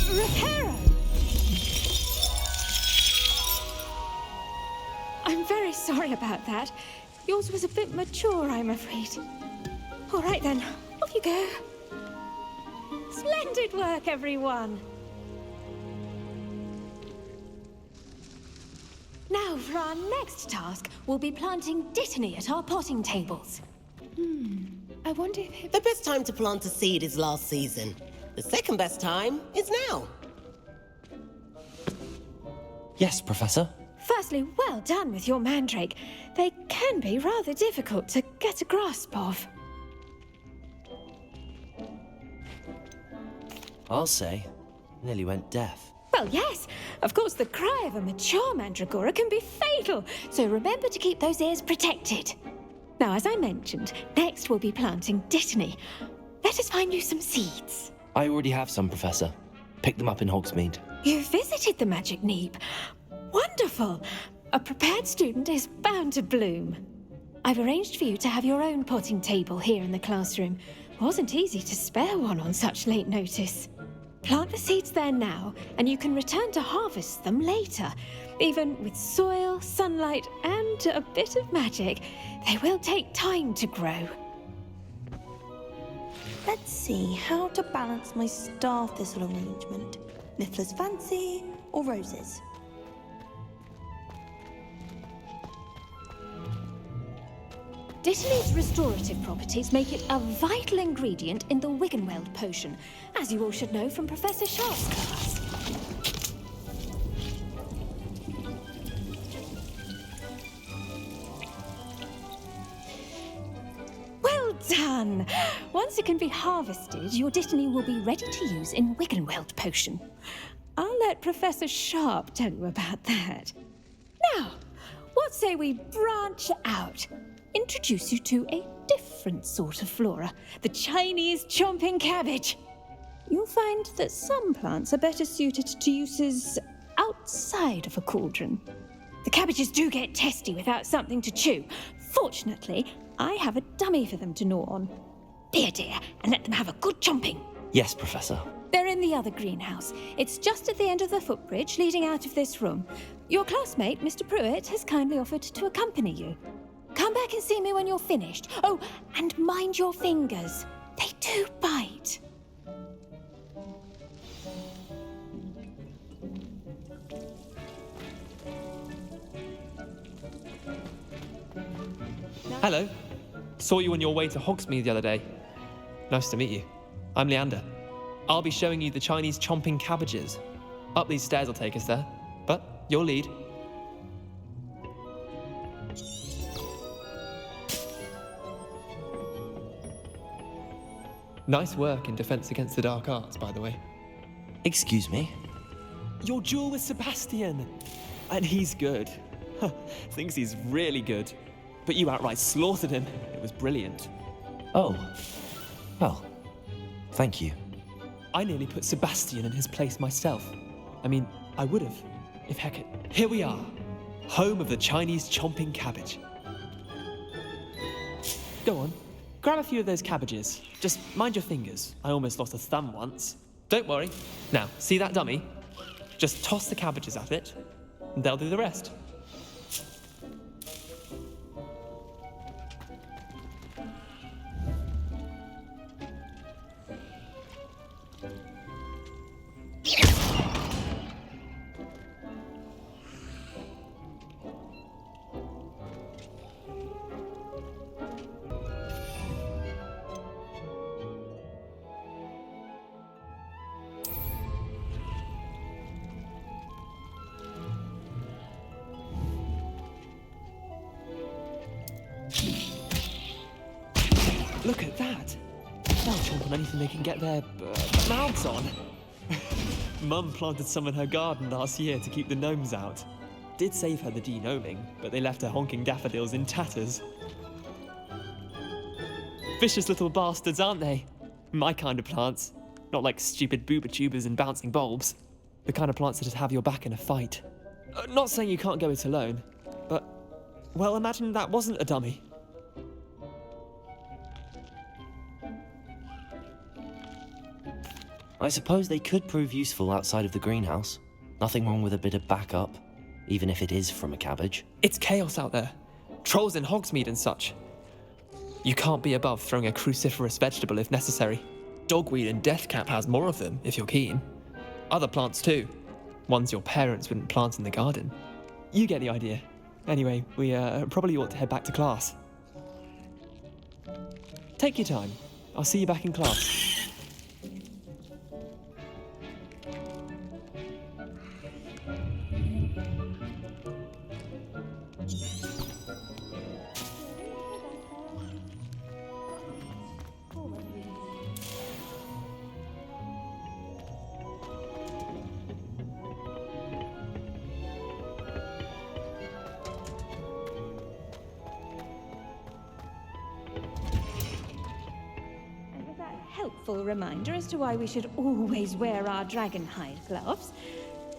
Reparo! I'm very sorry about that. Yours was a bit mature, I'm afraid. All right then, off you go. Splendid work, everyone. Now, for our next task, we'll be planting dittany at our potting tables. I wonder if... The best time to plant a seed is last season. The second best time is now. Yes, Professor. Firstly, well done with your mandrake. They can be rather difficult to get a grasp of. I'll say, nearly went deaf. Well, yes. Of course, the cry of a mature mandragora can be fatal, so remember to keep those ears protected. Now, as I mentioned, next we'll be planting dittany. Let us find you some seeds. I already have some, Professor. Picked them up in Hogsmeade. You visited the Magic Neep. Wonderful. A prepared student is bound to bloom. I've arranged for you to have your own potting table here in the classroom. Wasn't easy to spare one on such late notice. Plant the seeds there now, and you can return to harvest them later. Even with soil, sunlight, and a bit of magic, they will take time to grow. Let's see how to balance my star thistle arrangement. Niffler's fancy or roses? Dittany's restorative properties make it a vital ingredient in the Wiggenweld potion, as you all should know from Professor Sharp's class. Well done! Once it can be harvested, your dittany will be ready to use in Wiggenweld potion. I'll let Professor Sharp tell you about that. Now, what say we branch out? Introduce you to a different sort of flora, the Chinese chomping cabbage. You'll find that some plants are better suited to uses outside of a cauldron. The cabbages do get testy without something to chew. Fortunately, I have a dummy for them to gnaw on. Be a dear and let them have a good chomping. Yes, Professor. They're in the other greenhouse. It's just at the end of the footbridge leading out of this room. Your classmate, Mr. Pruitt, has kindly offered to accompany you. Come back and see me when you're finished. Oh, and mind your fingers. They do bite. Hello. Saw you on your way to Hogsmeade the other day. Nice to meet you. I'm Leander. I'll be showing you the Chinese chomping cabbages. Up these stairs will take us there, but your lead. Nice work in Defense Against the Dark Arts, by the way. Excuse me? Your duel with Sebastian! And he's good. Thinks he's really good. But you outright slaughtered him. It was brilliant. Oh. Well, thank you. I nearly put Sebastian in his place myself. I mean, I would have, if Hecate. Here we are, home of the Chinese chomping cabbage. Go on, grab a few of those cabbages. Just mind your fingers. I almost lost a thumb once. Don't worry. Now, see that dummy? Just toss the cabbages at it, and they'll do the rest. Look at that! They'll chomp on anything they can get their mouths on. Mum planted some in her garden last year to keep the gnomes out. Did save her the de-gnoming, but they left her honking daffodils in tatters. Vicious little bastards, aren't they? My kind of plants. Not like stupid booba tubers and bouncing bulbs. The kind of plants that'd have your back in a fight. Not saying you can't go it alone, but, well, imagine that wasn't a dummy. I suppose they could prove useful outside of the greenhouse. Nothing wrong with a bit of backup, even if it is from a cabbage. It's chaos out there. Trolls in Hogsmeade and such. You can't be above throwing a cruciferous vegetable if necessary. Dogweed and deathcap has more of them, if you're keen. Other plants too. Ones your parents wouldn't plant in the garden. You get the idea. Anyway, we probably ought to head back to class. Take your time. I'll see you back in class. Helpful reminder as to why we should always wear our dragon hide gloves.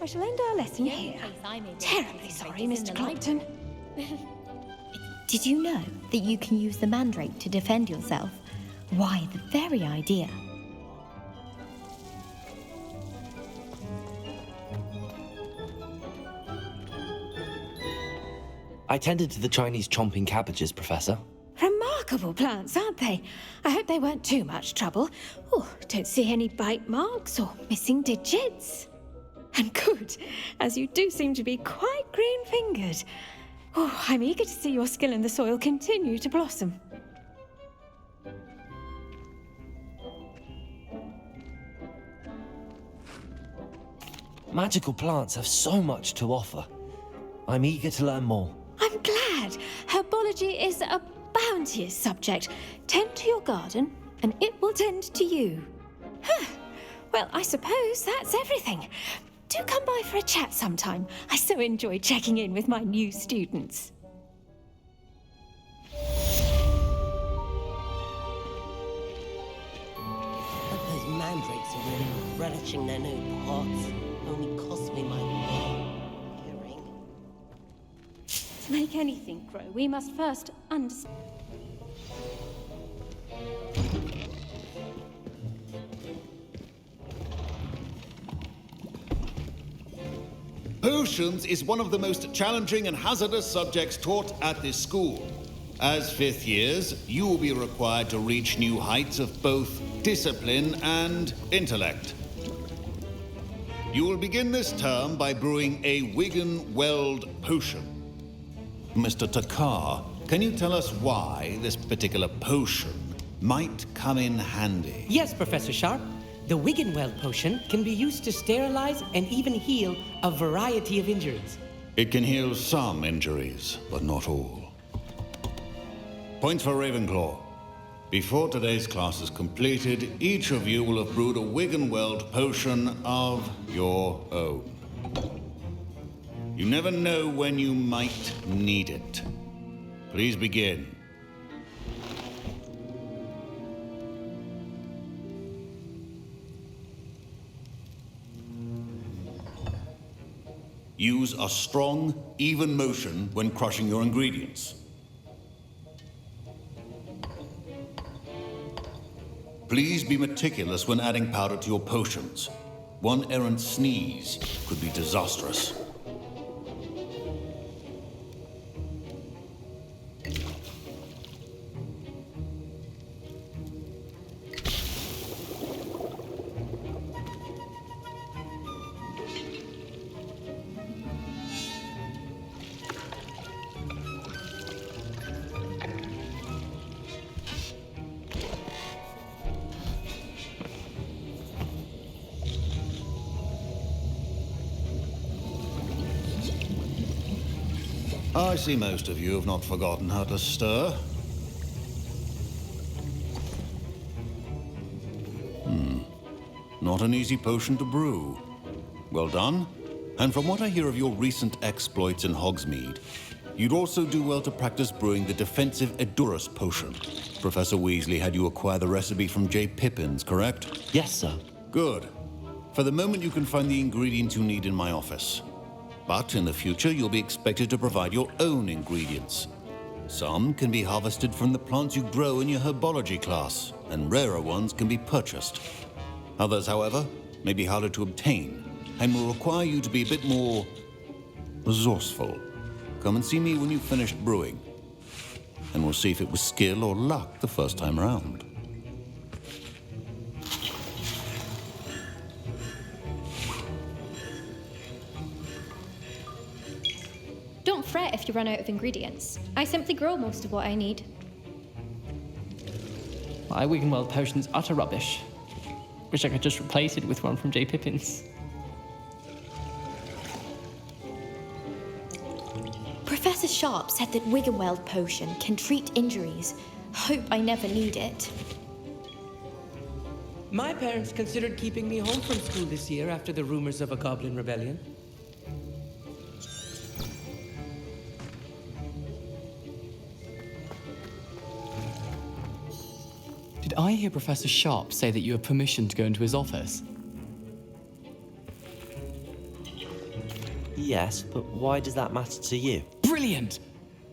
I shall end our lesson here. Terribly sorry, Mr. Clopton. Did you know that you can use the mandrake to defend yourself? Why, the very idea. I tended to the Chinese chomping cabbages, Professor. Remarkable plants, aren't they? I hope they weren't too much trouble. Oh, don't see any bite marks or missing digits. And good, as you do seem to be quite green-fingered. Oh, I'm eager to see your skill in the soil continue to blossom. Magical plants have so much to offer. I'm eager to learn more. I'm glad. Herbology is a bounteous subject. Tend to your garden, and it will tend to you. Well, I suppose that's everything. Do come by for a chat sometime. I so enjoy checking in with my new students. But those mandrakes are really relishing their new pots. Only cost me my hearing. To make anything grow, we must first understand. Potions is one of the most challenging and hazardous subjects taught at this school. As fifth years, you will be required to reach new heights of both discipline and intellect. You will begin this term by brewing a Wigan-Weld potion. Mr. Takar, can you tell us why this particular potion might come in handy. Yes, Professor Sharp. The Wiggenweld potion can be used to sterilize and even heal a variety of injuries. It can heal some injuries, but not all. Points for Ravenclaw. Before today's class is completed, each of you will have brewed a Wiggenweld potion of your own. You never know when you might need it. Please begin. Use a strong, even motion when crushing your ingredients. Please be meticulous when adding powder to your potions. One errant sneeze could be disastrous. I see most of you have not forgotten how to stir. Not an easy potion to brew. Well done. And from what I hear of your recent exploits in Hogsmeade, you'd also do well to practice brewing the defensive Edurus potion. Professor Weasley had you acquire the recipe from J. Pippin's, correct? Yes, sir. Good. For the moment, you can find the ingredients you need in my office. But in the future, you'll be expected to provide your own ingredients. Some can be harvested from the plants you grow in your herbology class, and rarer ones can be purchased. Others, however, may be harder to obtain, and will require you to be a bit more resourceful. Come and see me when you've finished brewing, and we'll see if it was skill or luck the first time around. Don't fret if you run out of ingredients. I simply grow most of what I need. My Wiggenweld potion's utter rubbish. Wish I could just replace it with one from J. Pippin's. Professor Sharp said that Wiggenweld potion can treat injuries. Hope I never need it. My parents considered keeping me home from school this year after the rumors of a goblin rebellion. Did I hear Professor Sharp say that you have permission to go into his office? Yes, but why does that matter to you? Brilliant!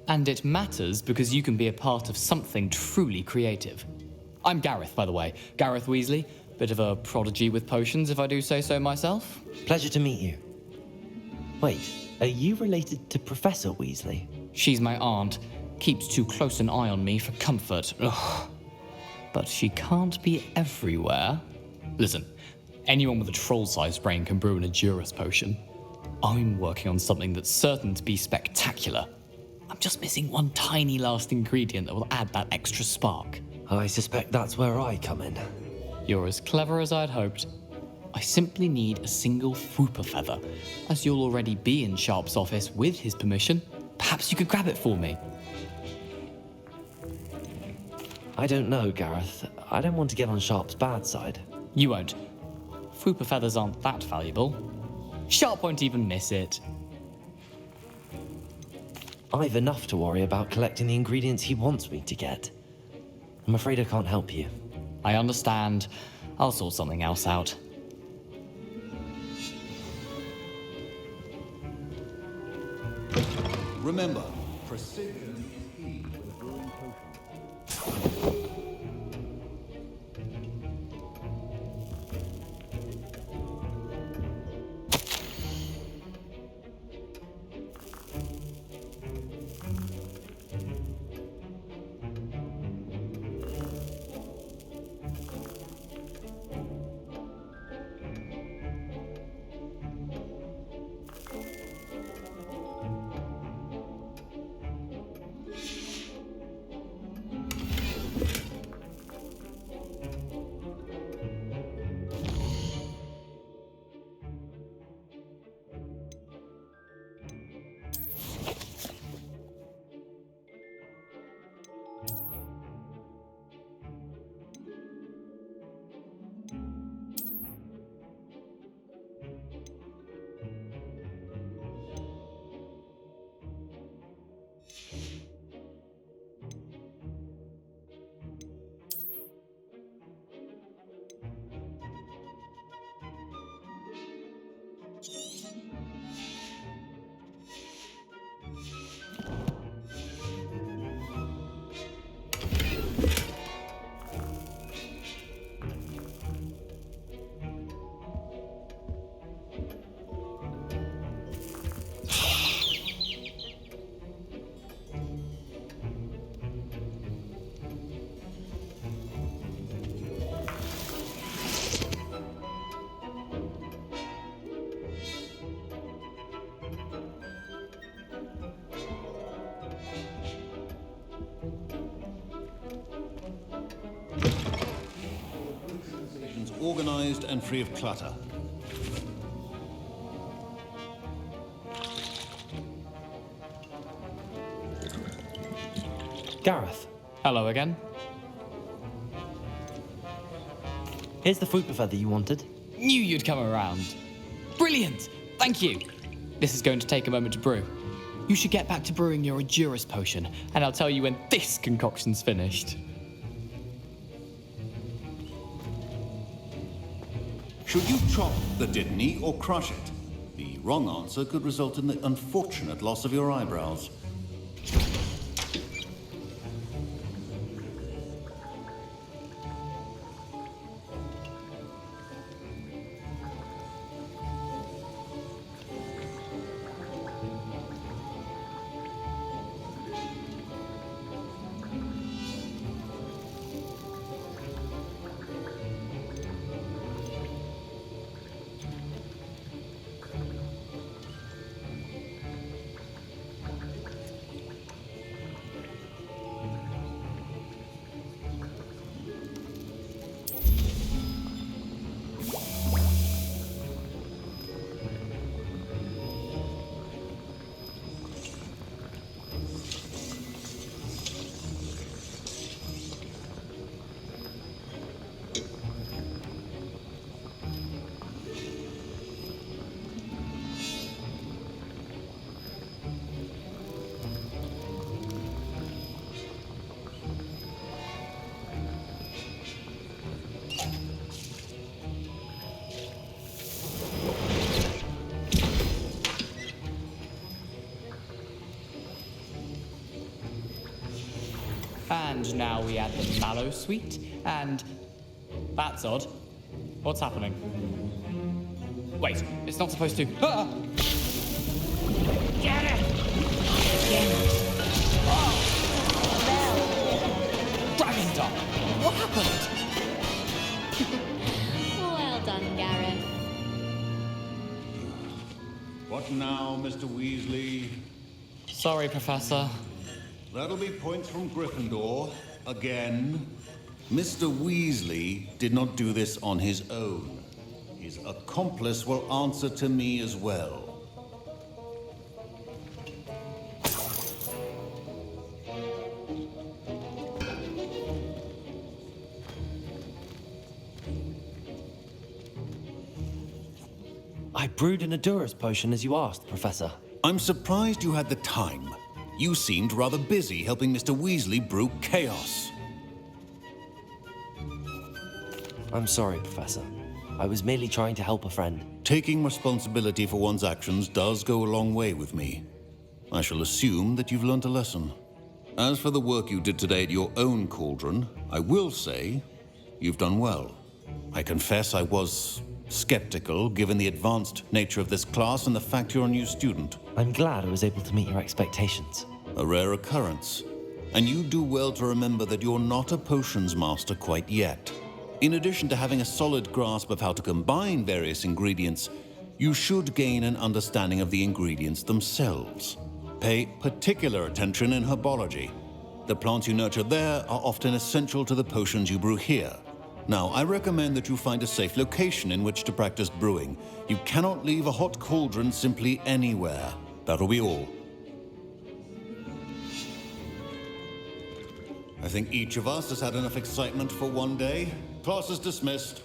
And it matters because you can be a part of something truly creative. I'm Gareth, by the way. Gareth Weasley. Bit of a prodigy with potions, if I do say so myself. Pleasure to meet you. Wait, are you related to Professor Weasley? She's my aunt. Keeps too close an eye on me for comfort. Ugh. But she can't be everywhere. Listen, anyone with a troll-sized brain can brew an Edurus potion. I'm working on something that's certain to be spectacular. I'm just missing one tiny last ingredient that will add that extra spark. I suspect that's where I come in. You're as clever as I'd hoped. I simply need a single Fwooper feather. As you'll already be in Sharp's office with his permission, perhaps you could grab it for me. I don't know, Gareth. I don't want to get on Sharp's bad side. You won't. Fwooper feathers aren't that valuable. Sharp won't even miss it. I've enough to worry about collecting the ingredients he wants me to get. I'm afraid I can't help you. I understand. I'll sort something else out. Remember, precision is key to the brewing potion. organized and free of clutter. Gareth. Hello again. Here's the fruit buffet that you wanted. Knew you'd come around. Brilliant! Thank you. This is going to take a moment to brew. You should get back to brewing your Edurus potion, and I'll tell you when this concoction's finished. Should you chop the Dittany or crush it? The wrong answer could result in the unfortunate loss of your eyebrows. And now we add the mallow sweet, and... That's odd. What's happening? Wait, it's not supposed to... Ah! Get it! Dragon Dog! What happened? Well done, Gareth. What now, Mr. Weasley? Sorry, Professor. That'll be points from Gryffindor. Again. Mr. Weasley did not do this on his own. His accomplice will answer to me as well. I brewed an Edurus potion as you asked, Professor. I'm surprised you had the time. You seemed rather busy helping Mr. Weasley brew chaos. I'm sorry, Professor. I was merely trying to help a friend. Taking responsibility for one's actions does go a long way with me. I shall assume that you've learnt a lesson. As for the work you did today at your own cauldron, I will say you've done well. I confess I was skeptical, given the advanced nature of this class and the fact you're a new student. I'm glad I was able to meet your expectations. A rare occurrence. And you do well to remember that you're not a potions master quite yet. In addition to having a solid grasp of how to combine various ingredients, you should gain an understanding of the ingredients themselves. Pay particular attention in herbology. The plants you nurture there are often essential to the potions you brew here. Now, I recommend that you find a safe location in which to practice brewing. You cannot leave a hot cauldron simply anywhere. That'll be all. I think each of us has had enough excitement for one day. Class is dismissed.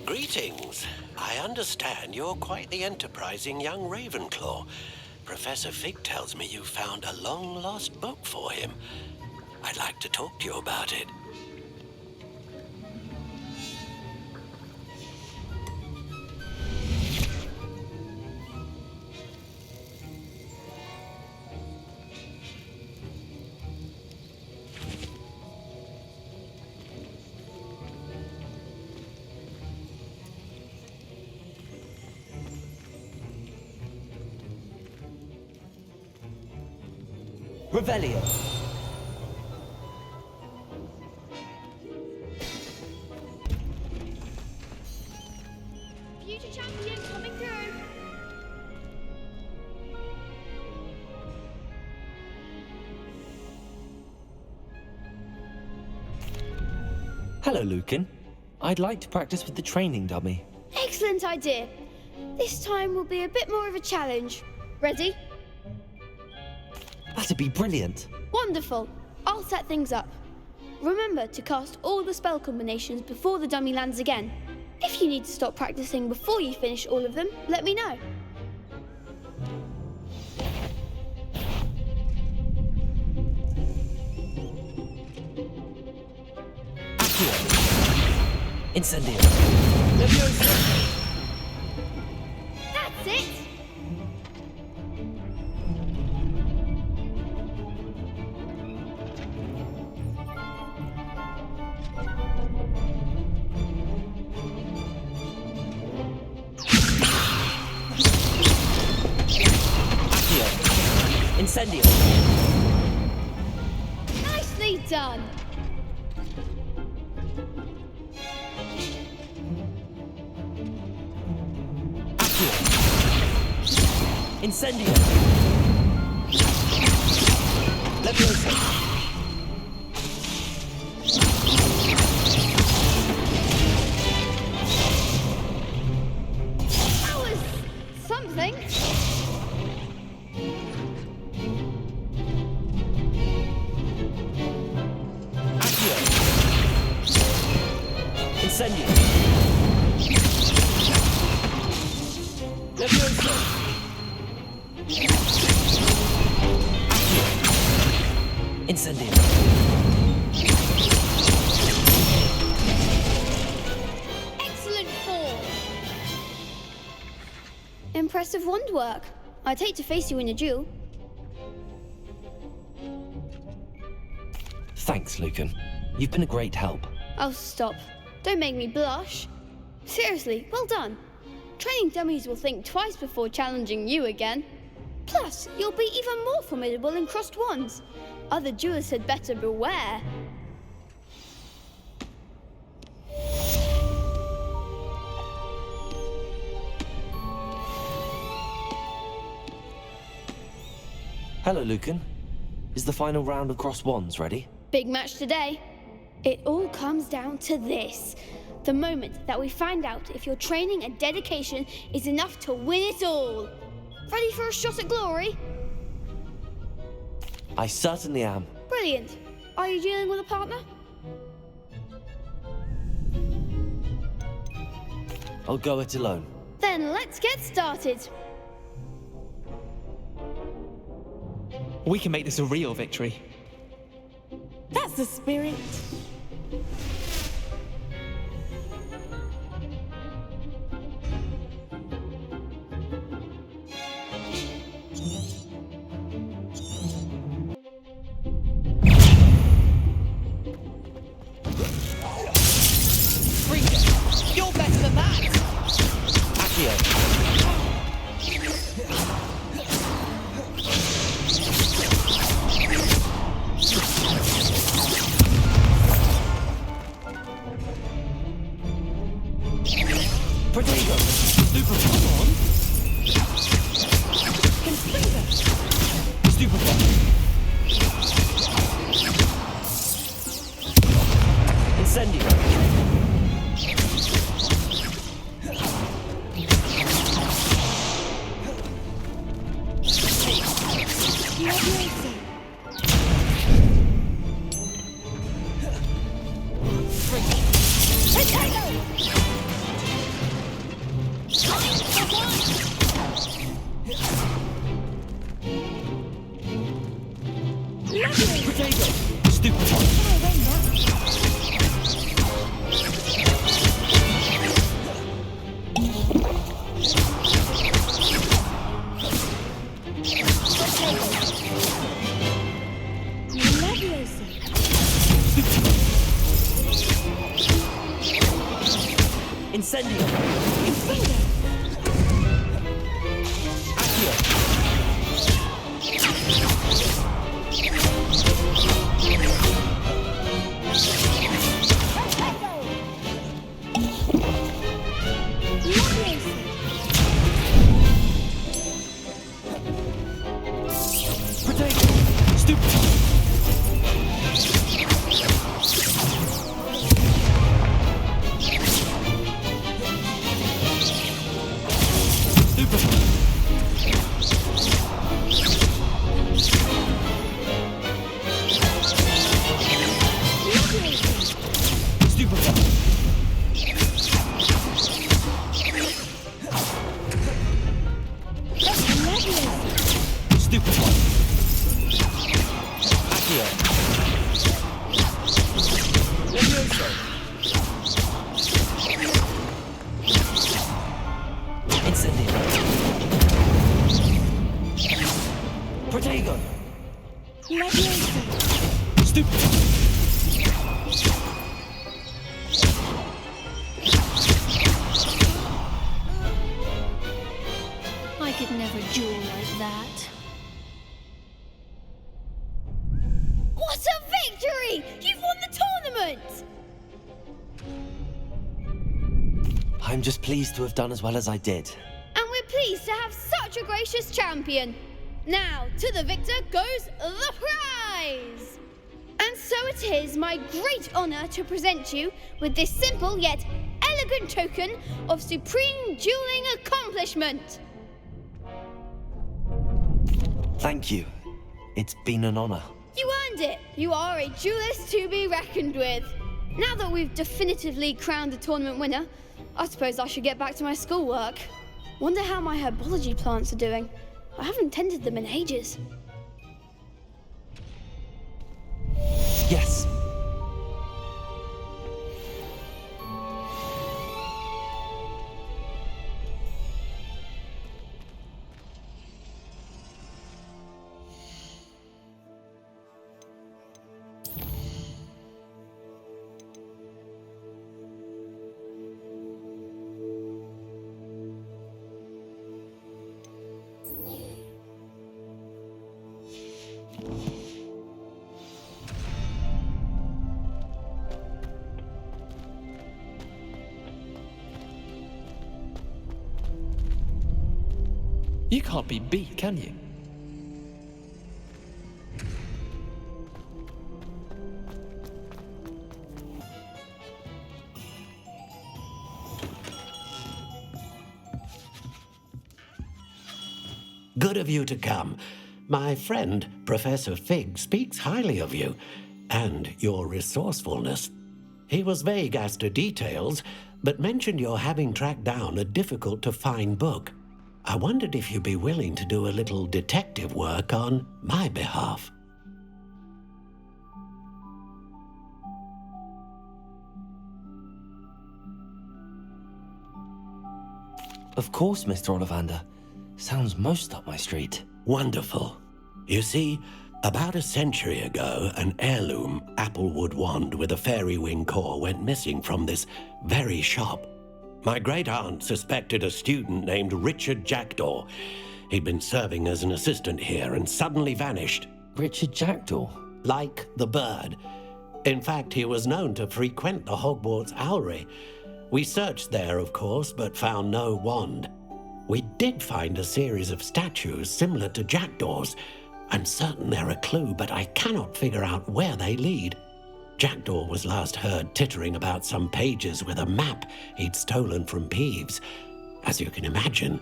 Greetings. I understand you're quite the enterprising young Ravenclaw. Professor Fig tells me you found a long-lost book for him. I'd like to talk to you about it. Revelio. Hello, Lucan. I'd like to practice with the training dummy. Excellent idea. This time will be a bit more of a challenge. Ready? That'd be brilliant. Wonderful. I'll set things up. Remember to cast all the spell combinations before the dummy lands again. If you need to stop practicing before you finish all of them, let me know. Incendio. That's it! Incendio. Nicely done! Incendio. Leviosa. That was something. Incendio. Leviosa. Incendio. Excellent form. Impressive wand work. I'd hate to face you in a duel. Thanks, Lucan. You've been a great help. Oh, stop. Don't make me blush. Seriously, well done. Training dummies will think twice before challenging you again. Plus, you'll be even more formidable in crossed wands. Other duelists had better beware. Hello, Lucan. Is the final round of crossed wands ready? Big match today. It all comes down to this. The moment that we find out if your training and dedication is enough to win it all. Ready for a shot at glory? I certainly am. Brilliant. Are you dealing with a partner? I'll go it alone. Then let's get started. We can make this a real victory. That's the spirit. You're better than that! Protego! Super come on! Stupefy! Incendio! Incendio! Accio! I could never duel like that. What a victory! You've won the tournament! I'm just pleased to have done as well as I did. And we're pleased to have such a gracious champion. Now, to the victor goes the prize! And so it is my great honor to present you with this simple yet elegant token of supreme dueling accomplishment. Thank you. It's been an honor. You earned it. You are a duelist to be reckoned with. Now that we've definitively crowned the tournament winner, I suppose I should get back to my schoolwork. Wonder how my herbology plants are doing. I haven't tended them in ages. Yes. You can't be beat, can you? Good of you to come. My friend, Professor Fig, speaks highly of you and your resourcefulness. He was vague as to details, but mentioned your having tracked down a difficult-to-find book. I wondered if you'd be willing to do a little detective work on my behalf. Of course, Mr. Ollivander. Sounds most up my street. Wonderful. You see, about a century ago, an heirloom applewood wand with a fairy wing core went missing from this very shop. My great-aunt suspected a student named Richard Jackdaw. He'd been serving as an assistant here and suddenly vanished. Richard Jackdaw? Like the bird. In fact, he was known to frequent the Hogwarts Owlery. We searched there, of course, but found no wand. We did find a series of statues similar to Jackdaw's. I'm certain they're a clue, but I cannot figure out where they lead. Jackdaw was last heard tittering about some pages with a map he'd stolen from Peeves. As you can imagine,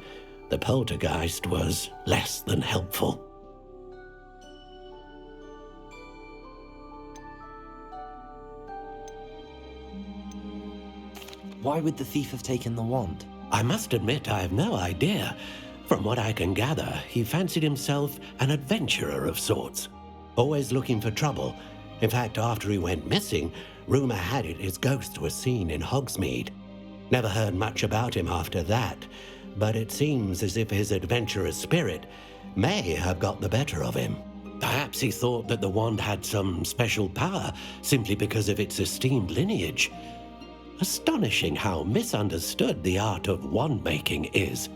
the poltergeist was less than helpful. Why would the thief have taken the wand? I must admit I have no idea. From what I can gather, he fancied himself an adventurer of sorts, always looking for trouble. In fact, after he went missing, rumor had it his ghost was seen in Hogsmeade. Never heard much about him after that, but it seems as if his adventurous spirit may have got the better of him. Perhaps he thought that the wand had some special power simply because of its esteemed lineage. Astonishing how misunderstood the art of wand-making is.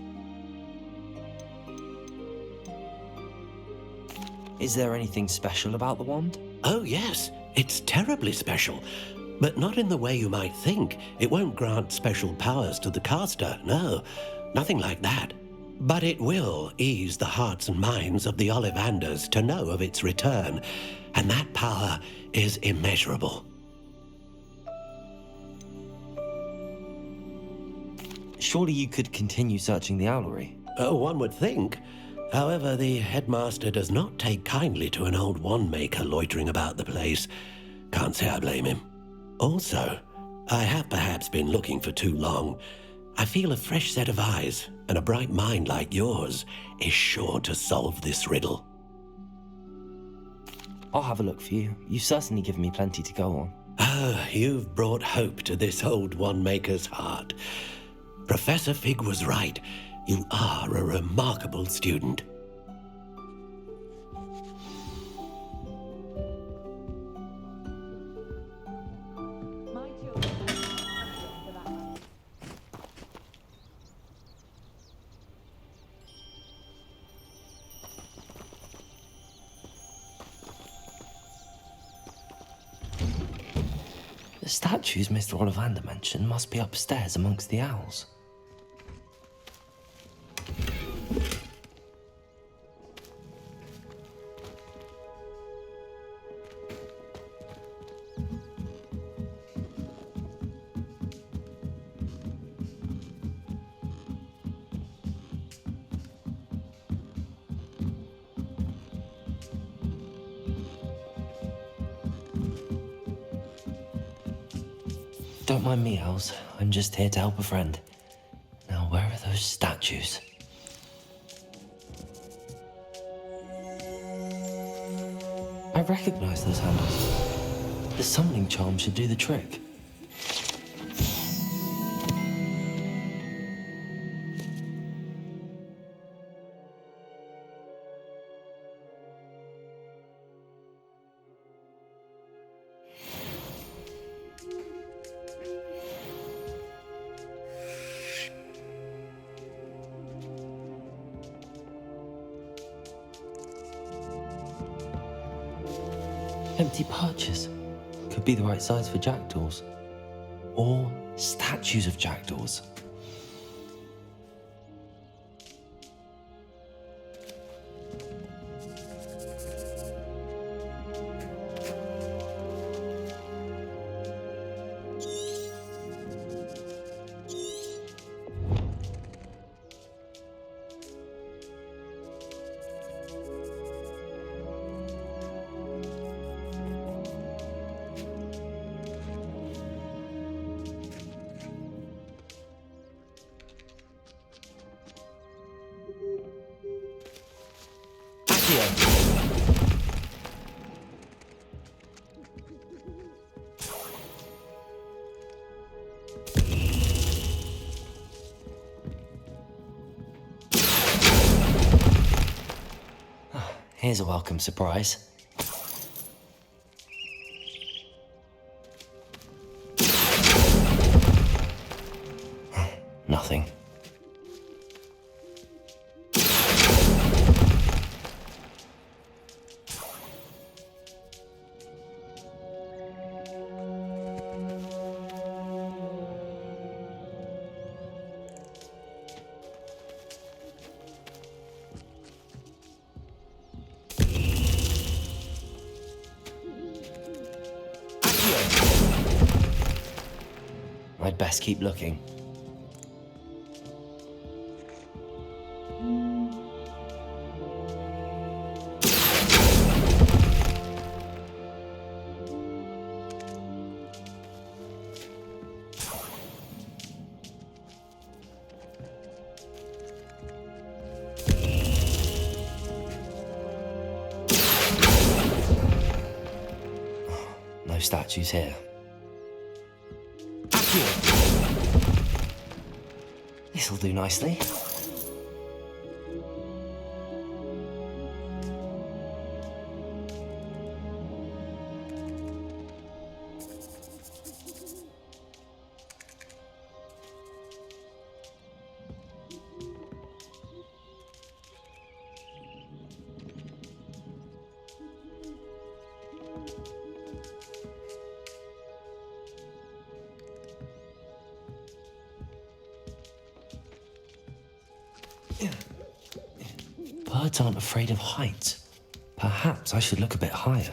Is there anything special about the wand? Oh yes, it's terribly special. But not in the way you might think. It won't grant special powers to the caster, no. Nothing like that. But it will ease the hearts and minds of the Ollivanders to know of its return. And that power is immeasurable. Surely you could continue searching the owlery. One would think. However, the headmaster does not take kindly to an old wand-maker loitering about the place. Can't say I blame him. Also, I have perhaps been looking for too long. I feel a fresh set of eyes, and a bright mind like yours is sure to solve this riddle. I'll have a look for you. You've certainly given me plenty to go on. Ah, you've brought hope to this old wand-maker's heart. Professor Fig was right. You are a remarkable student. The statues Mr. Ollivander mentioned must be upstairs amongst the owls. Don't mind me, owls. I'm just here to help a friend. Now, where are those statues? I recognize those handles. The summoning charm should do the trick. Empty perches. Could be the right size for jackdaws. Or statues of jackdaws. Here's a welcome surprise. Nothing. I'd best keep looking. No statues here. This'll do nicely. Birds aren't afraid of heights. Perhaps I should look a bit higher.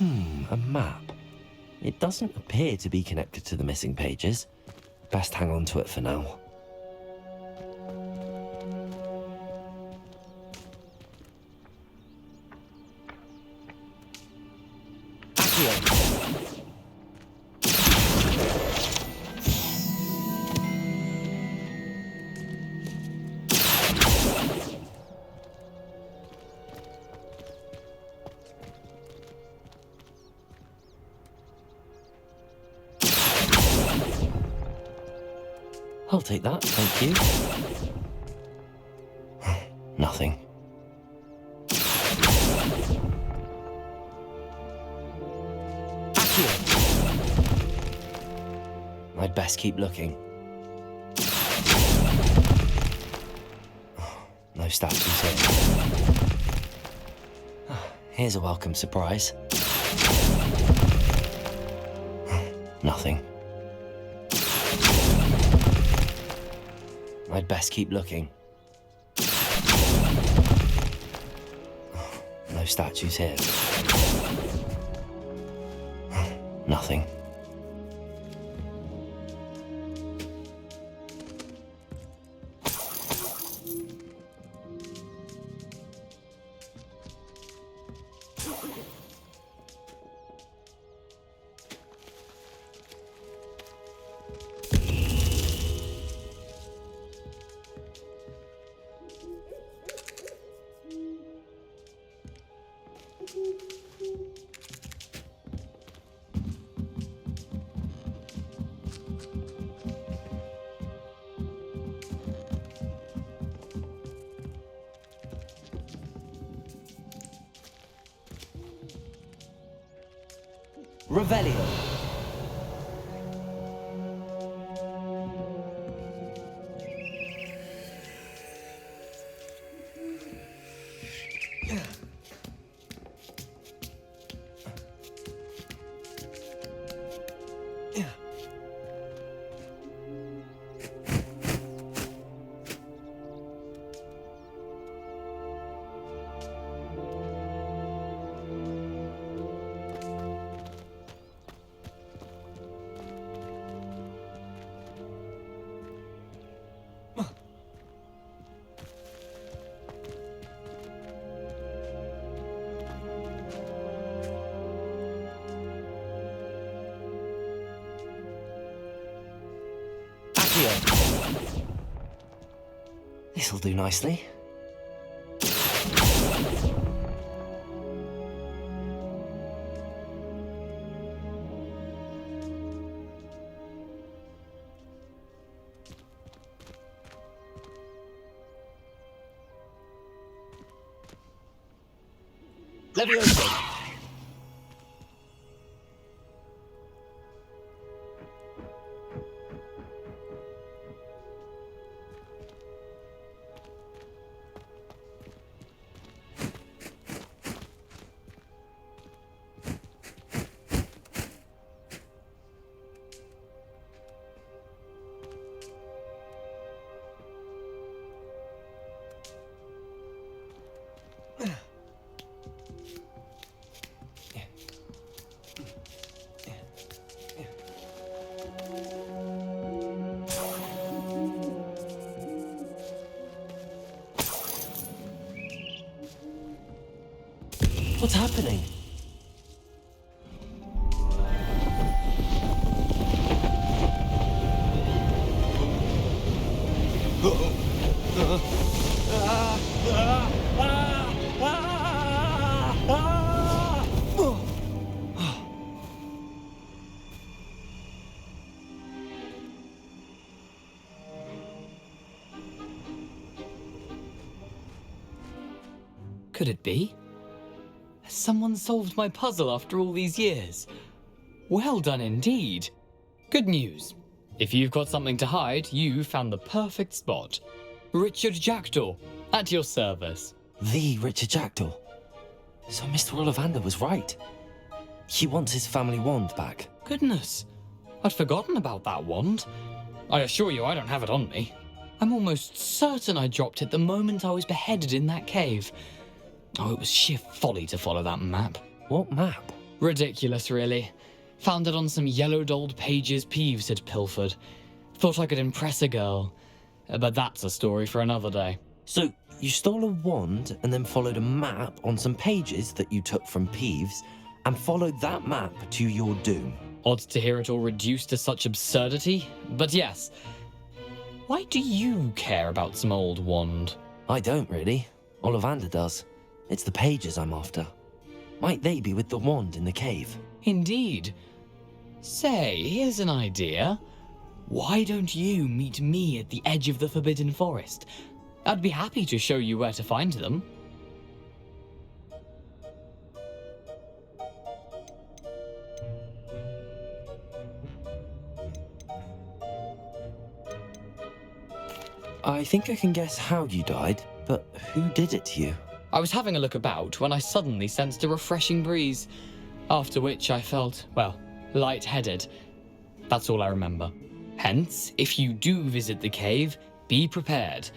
A map. It doesn't appear to be connected to the missing pages. Best hang on to it for now. I'll take that, thank you. Nothing. I'd best keep looking. No statues here. Here's a welcome surprise. Nothing. I'd best keep looking. No statues here. Nothing. Revelio. This'll do nicely. Leviosa. What's happening? Could it be? Has someone solved my puzzle after all these years? Well done indeed. Good news. If you've got something to hide, you found the perfect spot. Richard Jackdaw, at your service. The Richard Jackdaw. So Mr. Ollivander was right. He wants his family wand back. Goodness, I'd forgotten about that wand. I assure you I don't have it on me. I'm almost certain I dropped it the moment I was beheaded in that cave. Oh, it was sheer folly to follow that map. What map? Ridiculous, really. Found it on some yellowed old pages Peeves had pilfered. Thought I could impress a girl. But that's a story for another day. So, you stole a wand and then followed a map on some pages that you took from Peeves and followed that map to your doom. Odd to hear it all reduced to such absurdity, but yes. Why do you care about some old wand? I don't really. Ollivander does. It's the pages I'm after. Might they be with the wand in the cave? Indeed. Say, here's an idea. Why don't you meet me at the edge of the Forbidden Forest? I'd be happy to show you where to find them. I think I can guess how you died, but who did it to you? I was having a look about when I suddenly sensed a refreshing breeze, after which I felt, well, lightheaded. That's all I remember. Hence, if you do visit the cave, be prepared.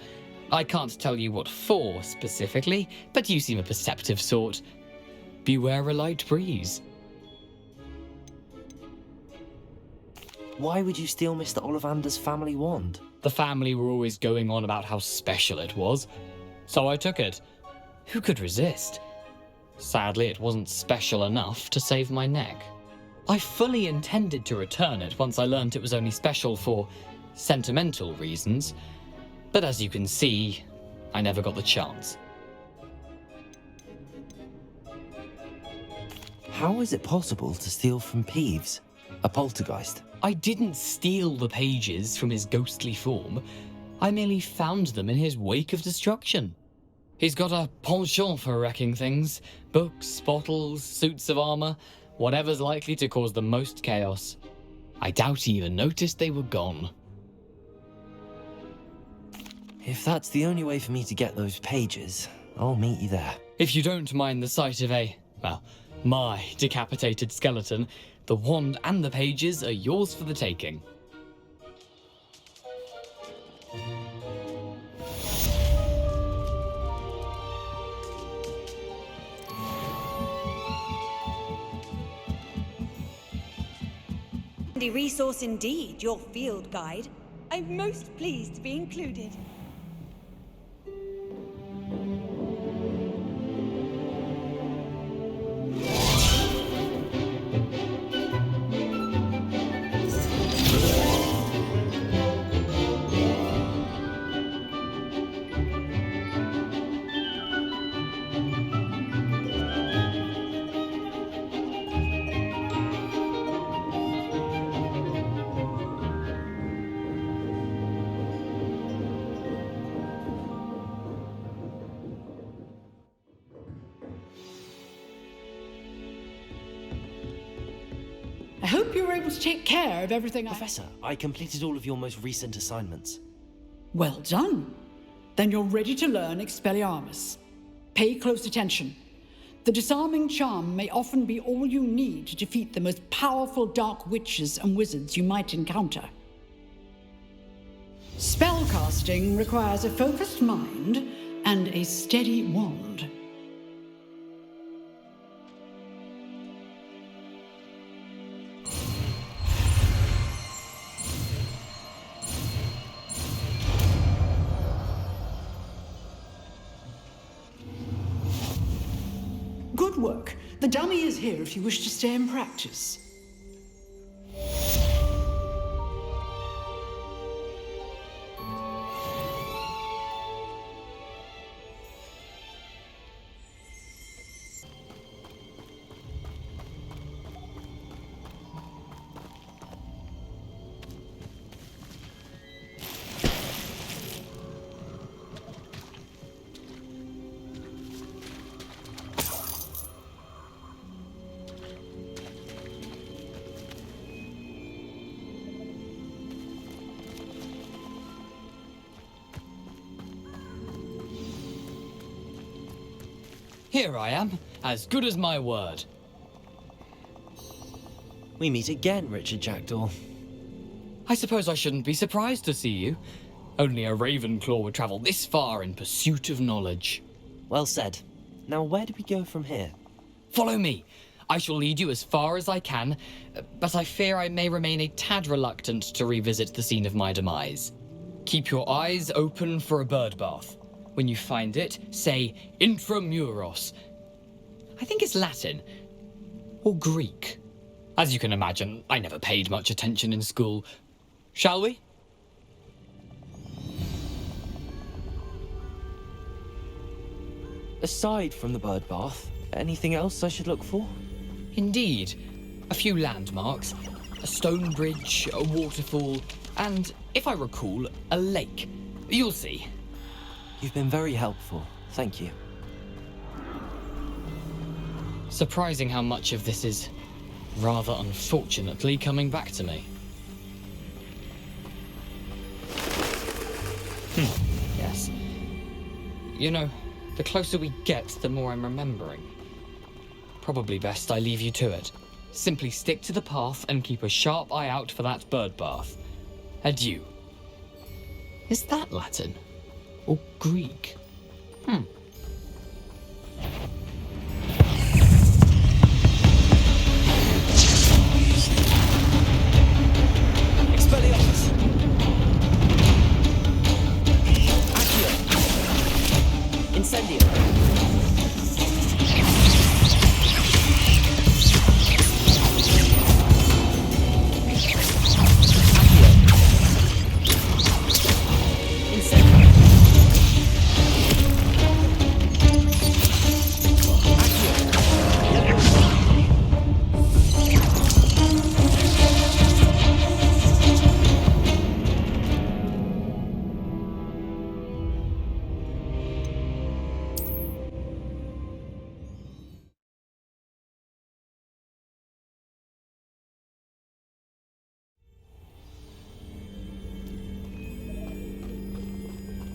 I can't tell you what for specifically, but you seem a perceptive sort. Beware a light breeze. Why would you steal Mr. Ollivander's family wand? The family were always going on about how special it was, so I took it. Who could resist? Sadly, it wasn't special enough to save my neck. I fully intended to return it once I learned it was only special for sentimental reasons, but as you can see, I never got the chance. How is it possible to steal from Peeves, a poltergeist? I didn't steal the pages from his ghostly form. I merely found them in his wake of destruction. He's got a penchant for wrecking things. Books, bottles, suits of armor, whatever's likely to cause the most chaos. I doubt he even noticed they were gone. If that's the only way for me to get those pages, I'll meet you there. If you don't mind the sight of my decapitated skeleton, the wand and the pages are yours for the taking. Handy resource indeed, your field guide. I'm most pleased to be included. I hope you were able to take care of everything. Professor, I completed all of your most recent assignments. Well done. Then you're ready to learn Expelliarmus. Pay close attention. The disarming charm may often be all you need to defeat the most powerful dark witches and wizards you might encounter. Spellcasting requires a focused mind and a steady wand. Good work. The dummy is here if you wish to stay and practice. Here I am, as good as my word. We meet again, Richard Jackdaw. I suppose I shouldn't be surprised to see you. Only a Ravenclaw would travel this far in pursuit of knowledge. Well said. Now where do we go from here? Follow me. I shall lead you as far as I can, but I fear I may remain a tad reluctant to revisit the scene of my demise. Keep your eyes open for a bird bath. When you find it, say intramuros. I think it's Latin. Or Greek. As you can imagine, I never paid much attention in school. Shall we? Aside from the bird bath, anything else I should look for? Indeed. A few landmarks, a stone bridge, a waterfall, and, if I recall, a lake. You'll see. You've been very helpful. Thank you. Surprising how much of this is, rather unfortunately, coming back to me. Yes. You know, the closer we get, the more I'm remembering. Probably best I leave you to it. Simply stick to the path and keep a sharp eye out for that bird bath. Adieu. Is that Latin? Or Greek? Expelliarmus! Accio! Incendio!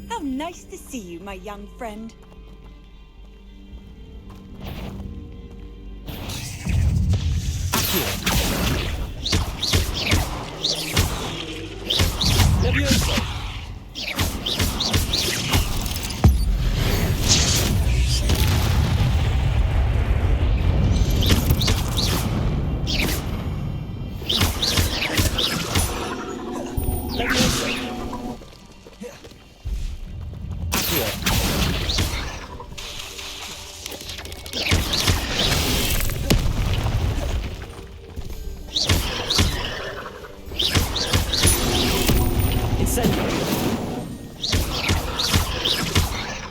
How nice to see you, my young friend. Levioso!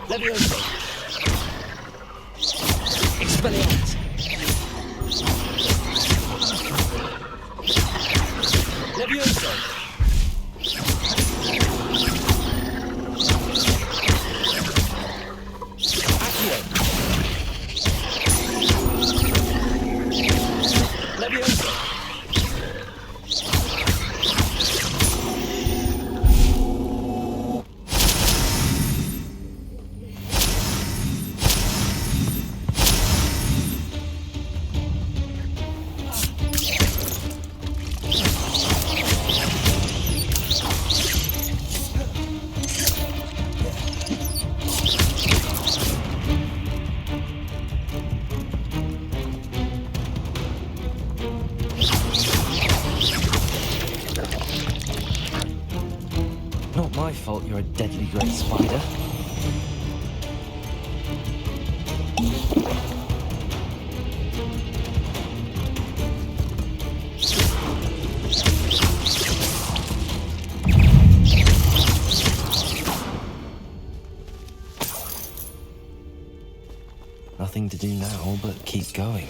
Levioso! Expelliarmus! Levioso! Accio! Levioso! Not my fault you're a deadly great spider. Nothing to do now but keep going.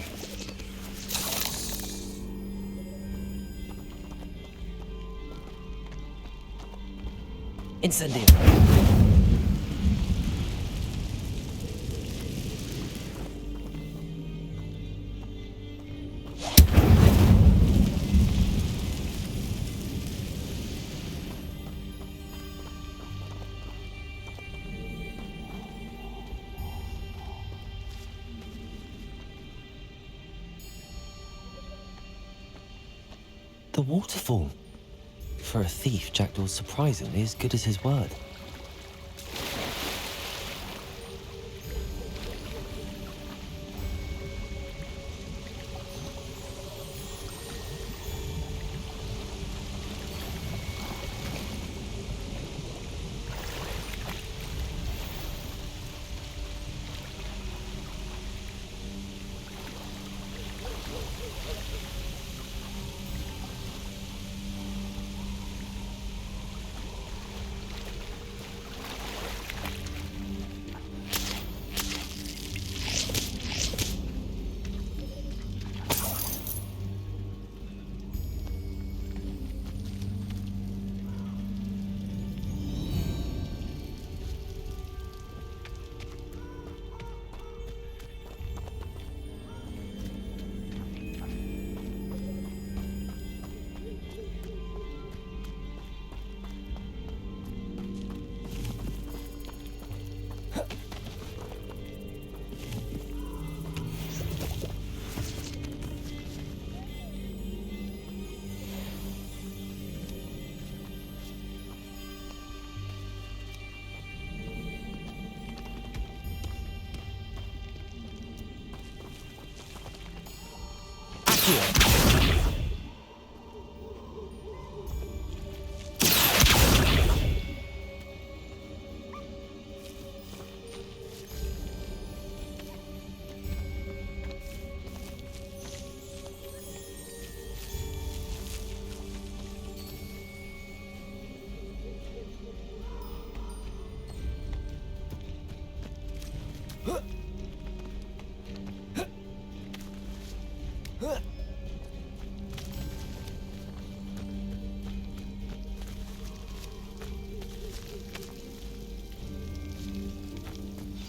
Incendio! The waterfall. For a thief, Jackdaw's surprisingly as good as his word.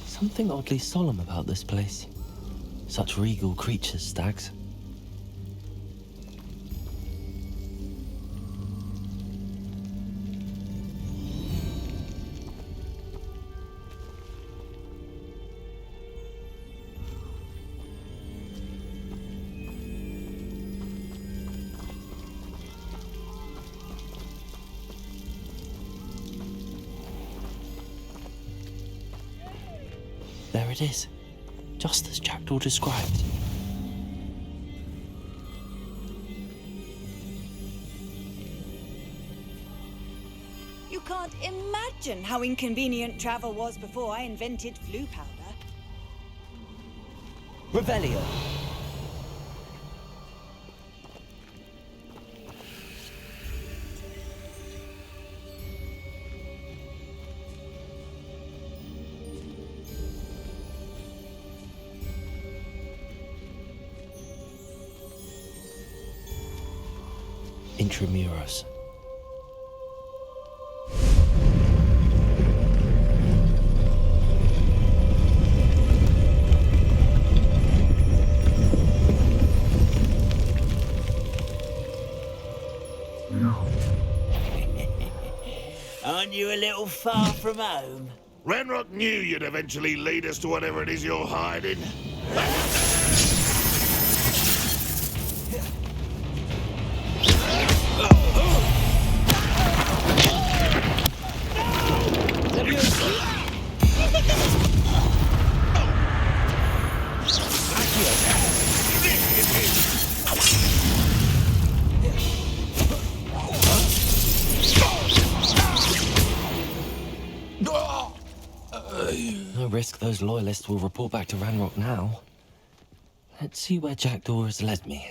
Something oddly solemn about this place. Such regal creatures, stags. There it is, just as Jackdaw described. You can't imagine how inconvenient travel was before I invented flu powder. Revelio. Intramuros. Aren't you a little far from home? Ranrock knew you'd eventually lead us to whatever it is you're hiding. No risk those loyalists will report back to Ranrock now. Let's see where Jackdaw has led me.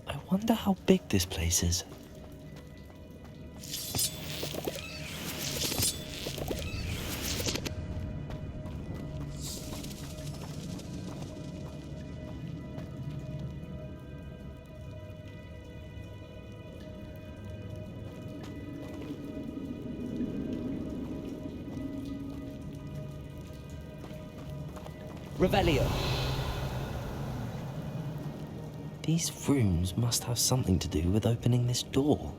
I wonder how big this place is. Revelio. These rooms must have something to do with opening this door.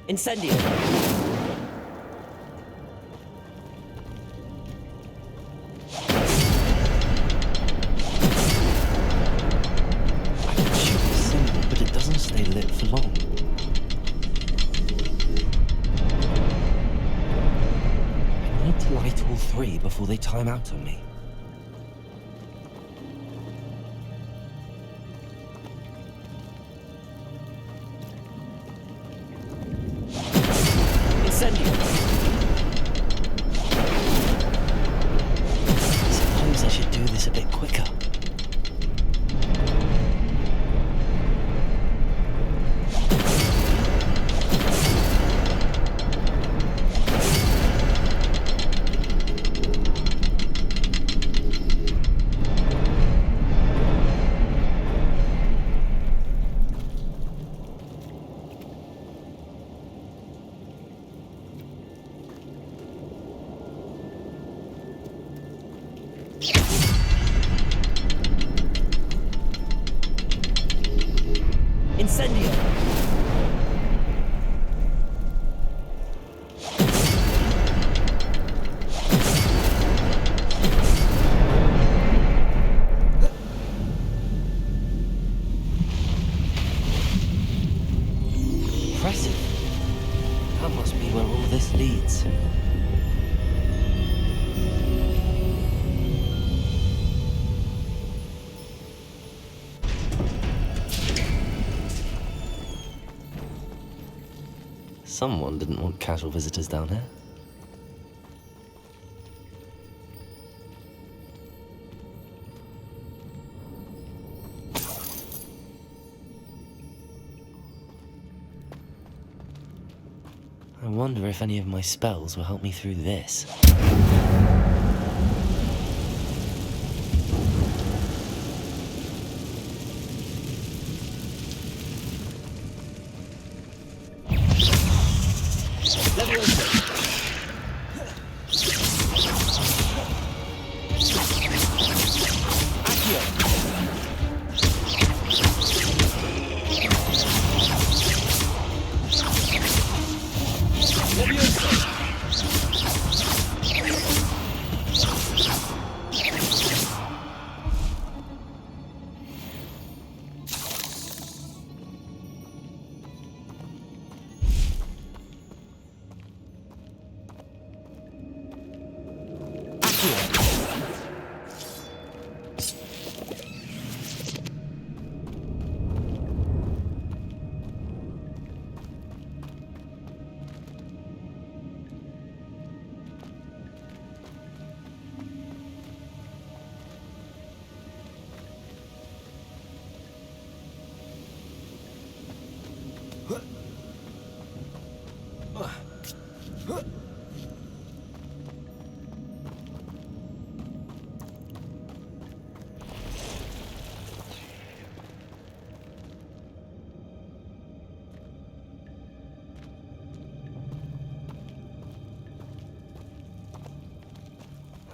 Incendio. I can shoot the symbol, but it doesn't stay lit for long. I need to light all three before they time out on me. Suppose I should do this a bit quicker. Incendio! Impressive. That must be where all this leads. Someone didn't want casual visitors down here. I wonder if any of my spells will help me through this.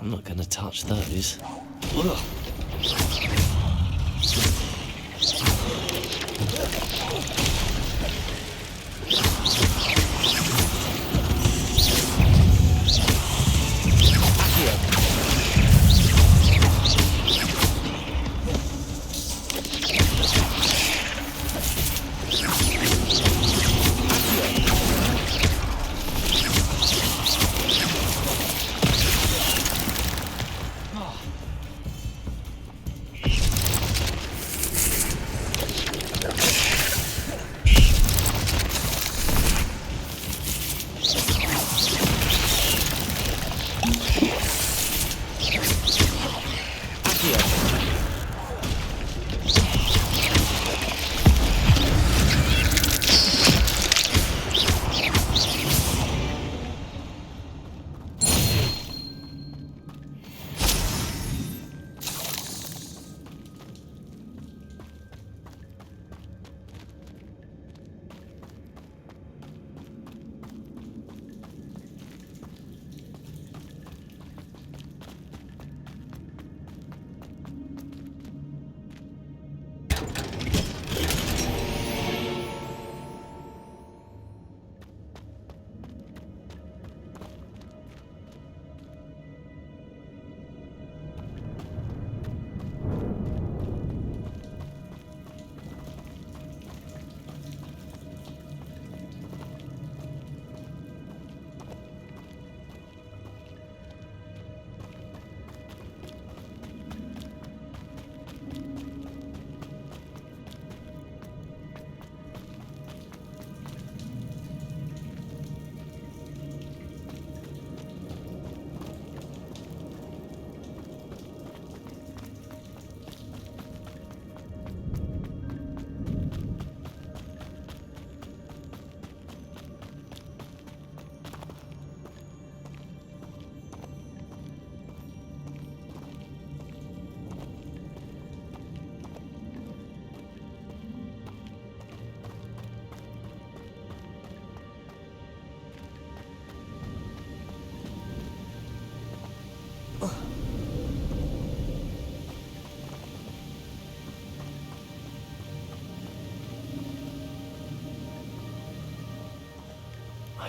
I'm not gonna touch those. Ugh.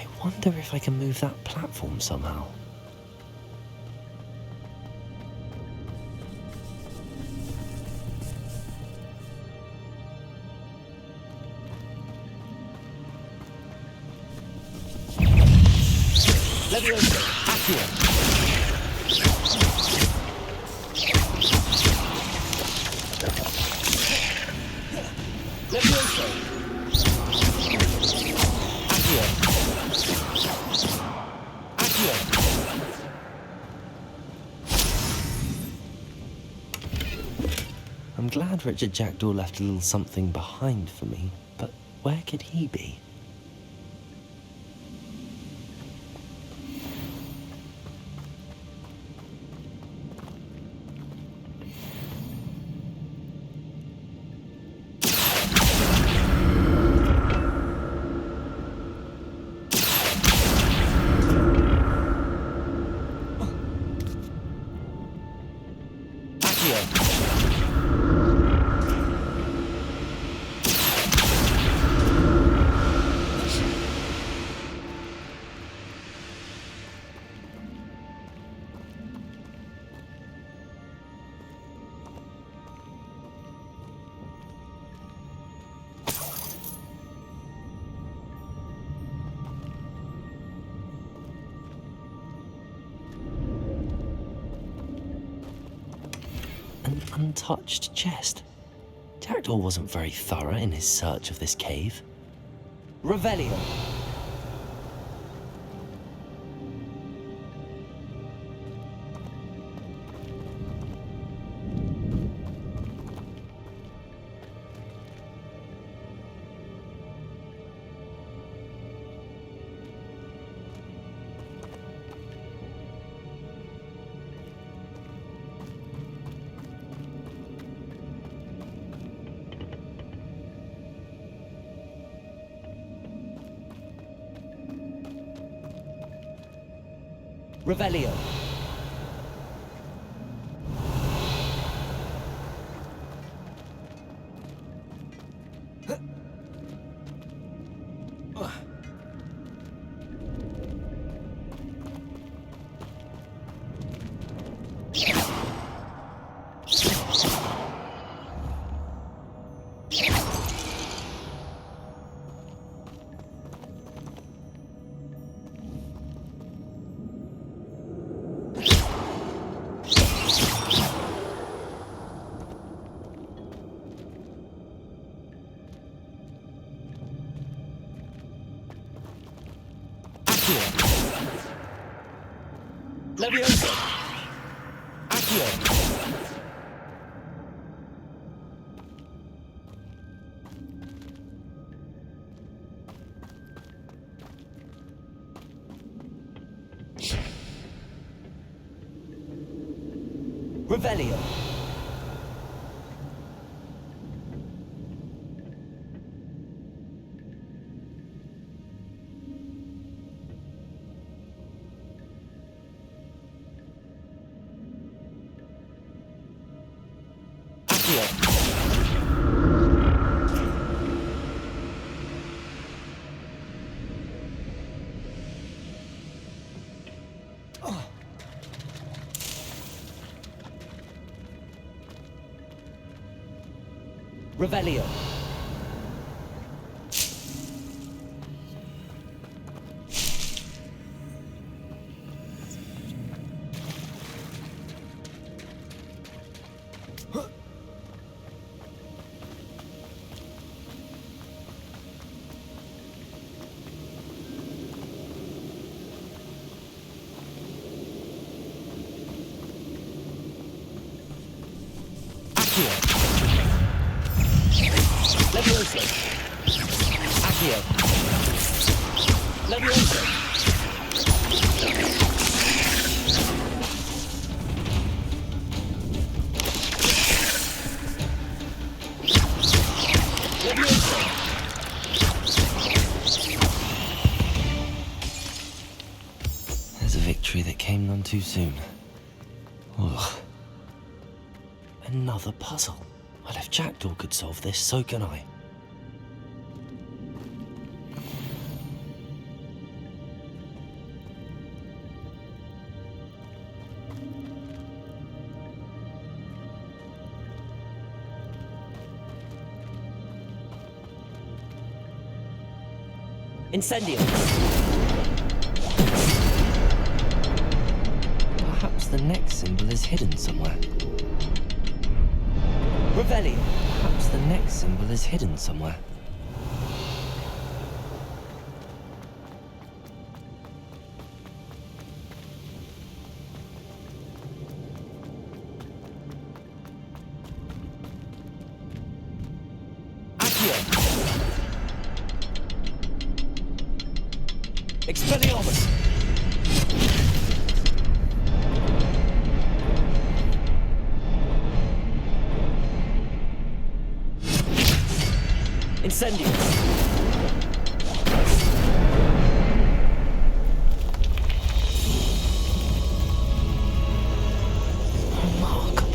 I wonder if I can move that platform somehow. Leviosa, Accio. Leviosa. Accio. Accio. I'm glad Richard Jackdaw left a little something behind for me, but where could he be? An untouched chest. Jackdaw wasn't very thorough in his search of this cave. Revelio. Revelio. Leviosa. Accio. Revelio. Revelio. Leviosa. Accio. Leviosa. Leviosa. There's a victory that came none too soon. Ugh. Another puzzle. Well, if Jackdaw could solve this, so can I. Incendio! Perhaps the next symbol is hidden somewhere. Revelio! Perhaps the next symbol is hidden somewhere. Expelliarmus! Incendio! Remarkable.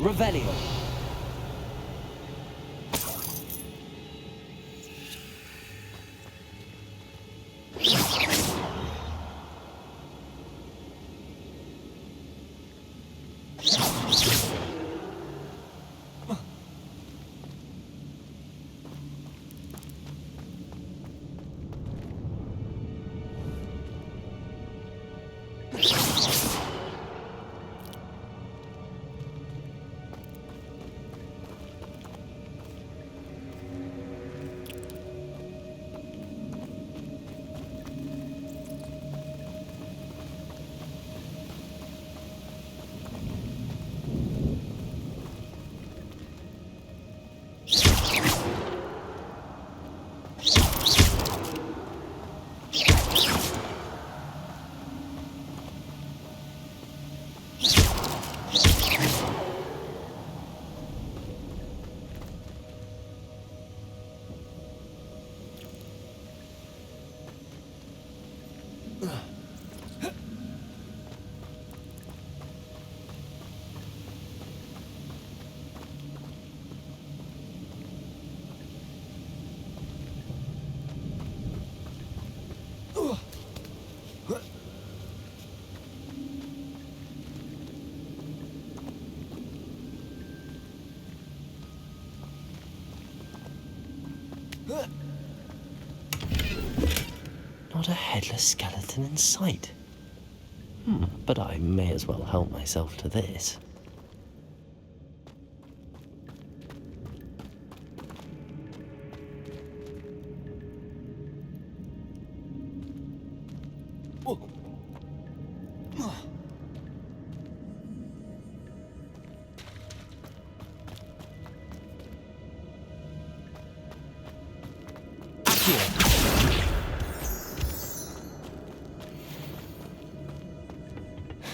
Revelio. Not a headless skeleton in sight. But I may as well help myself to this.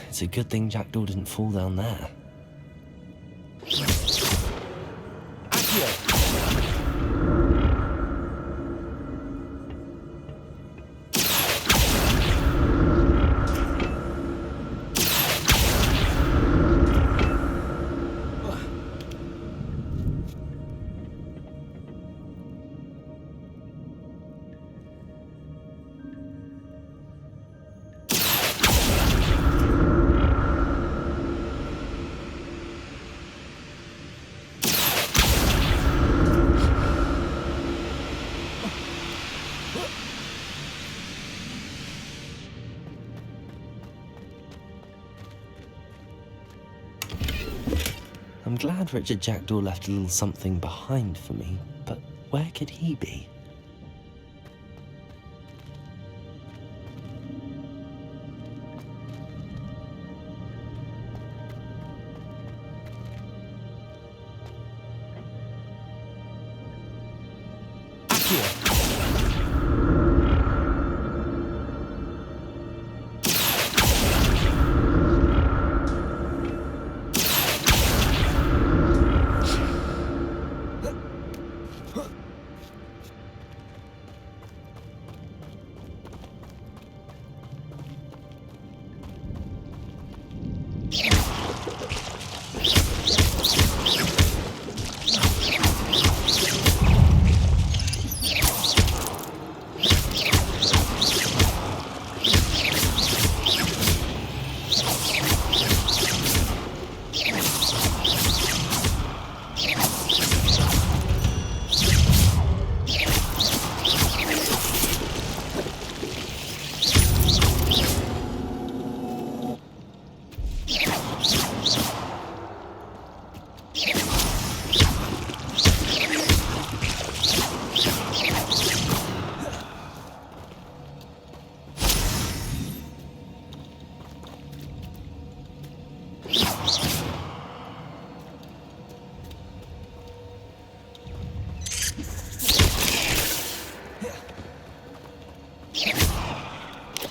It's a good thing Jackdaw didn't fall down there. I'm glad Richard Jackdaw left a little something behind for me, but where could he be?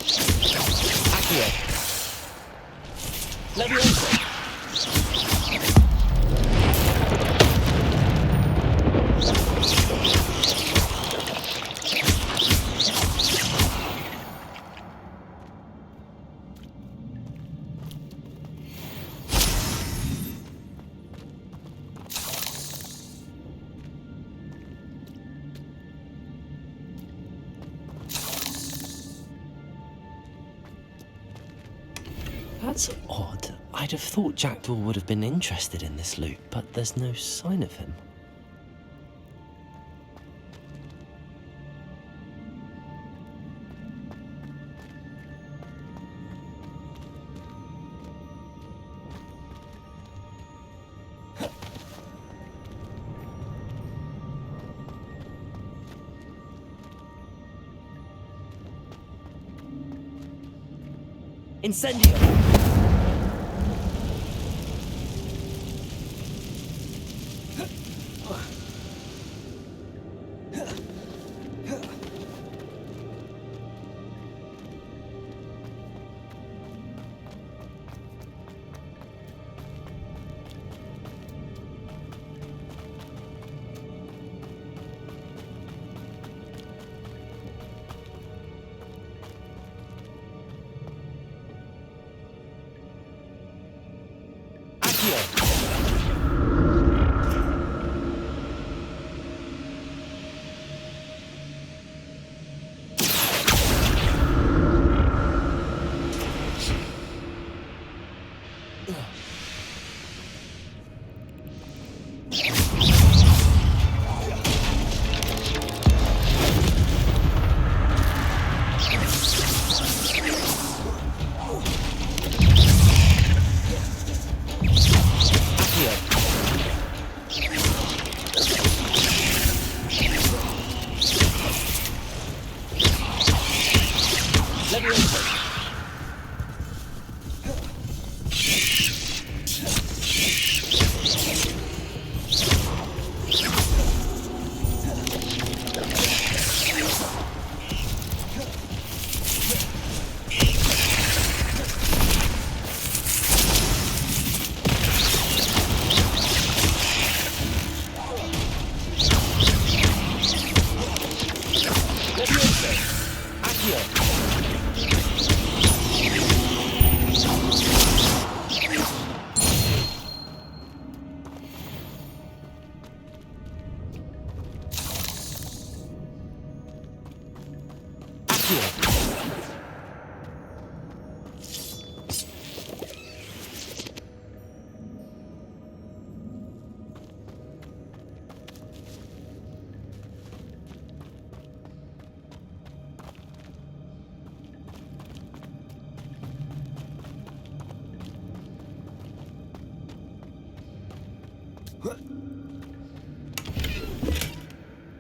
Accio. Leviosa. That's odd. I'd have thought Jackdaw would have been interested in this loot, but there's no sign of him. Incendio!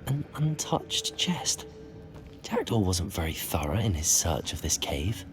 An untouched chest. Jackdaw wasn't very thorough in his search of this cave.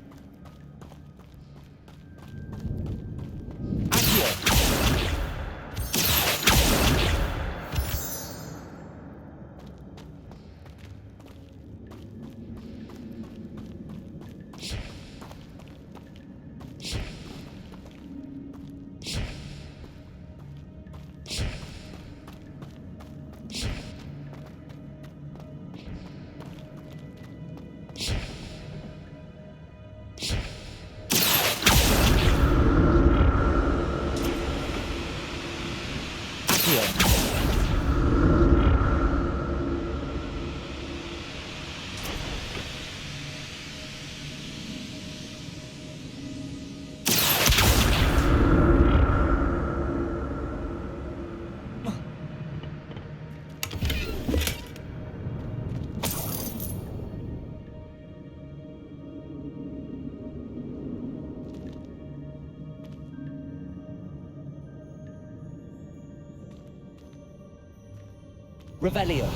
Revelio.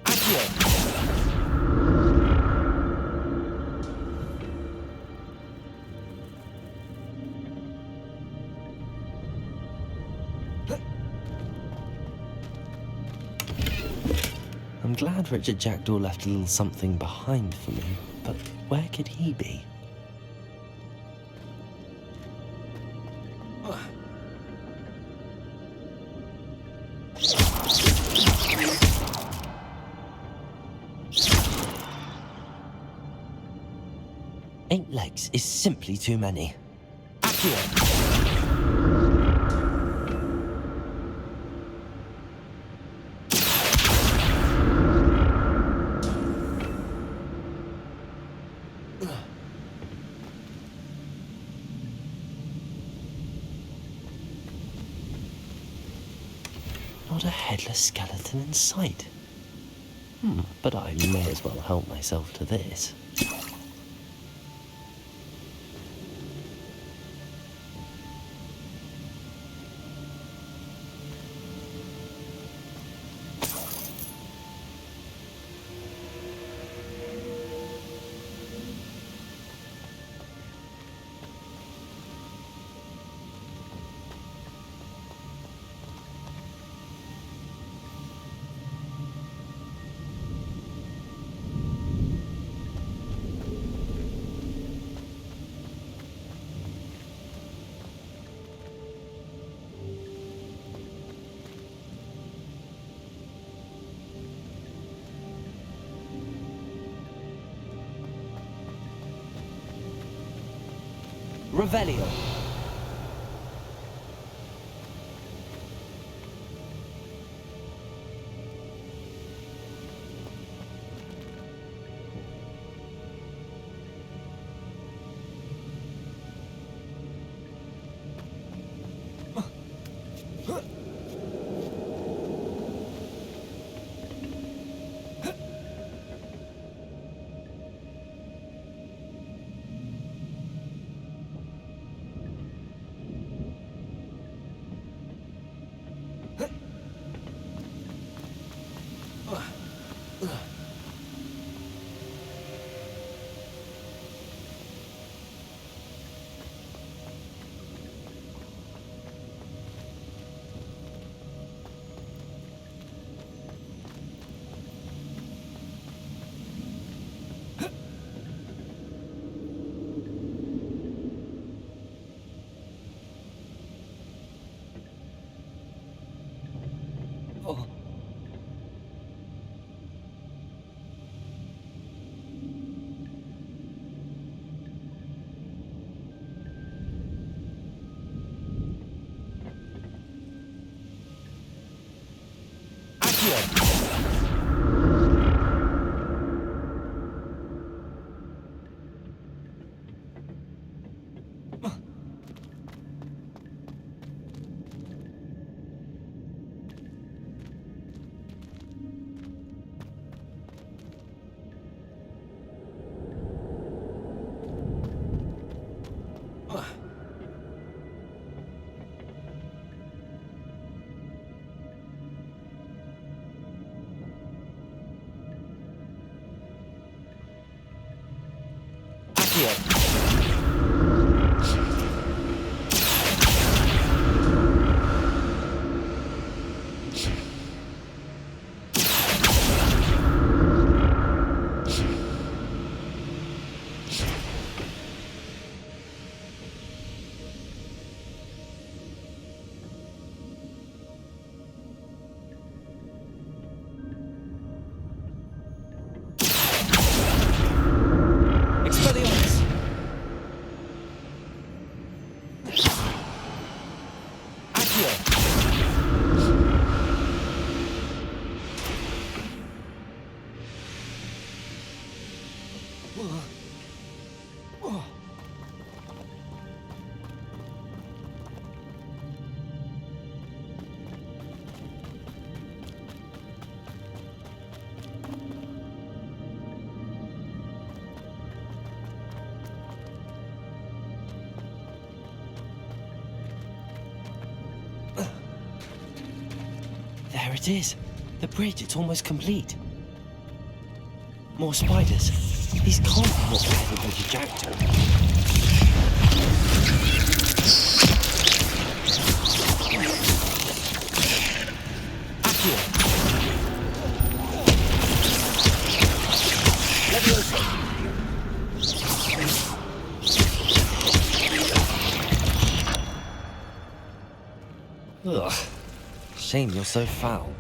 Accio. glad Richard Jackdaw left a little something behind for me, but where could he be? Eight legs is simply too many. Accio! Not a headless skeleton in sight. But I may as well help myself to this. Revelio. There it is. The bridge, it's almost complete. More spiders. These can't be what the Richard Jackdaw. Accio. Shame you're so foul.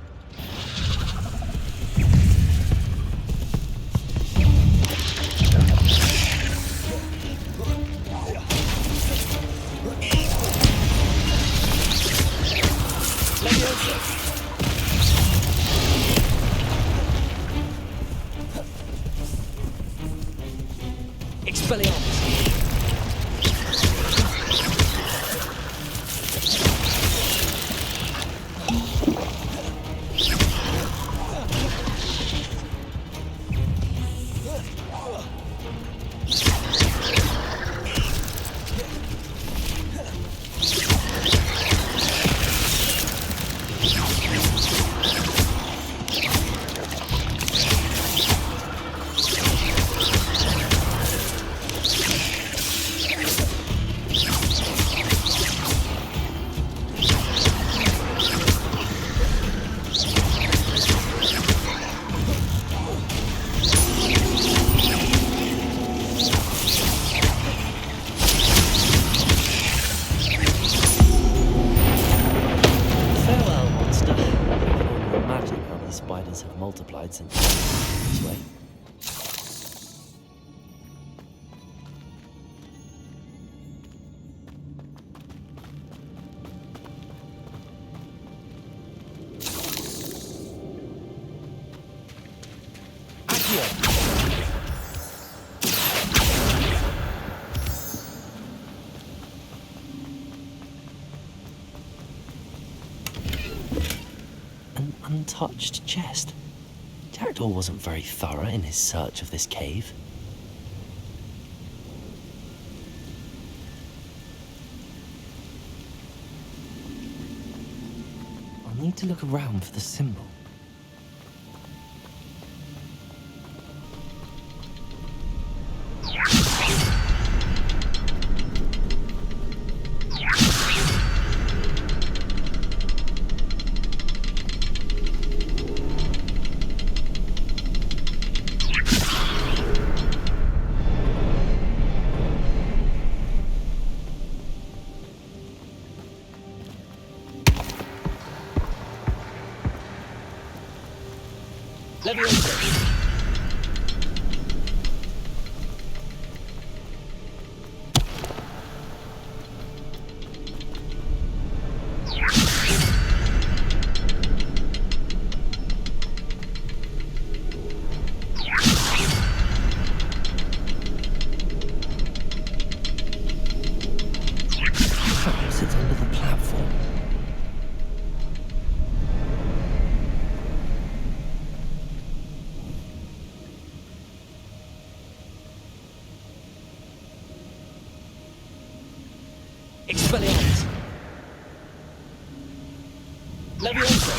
Expelliarmus! Spiders have multiplied since this way. An untouched chest. Jackdaw wasn't very thorough in his search of this cave. I'll need to look around for the symbol. Sits under the platform. Expelliarmus! Leviosa!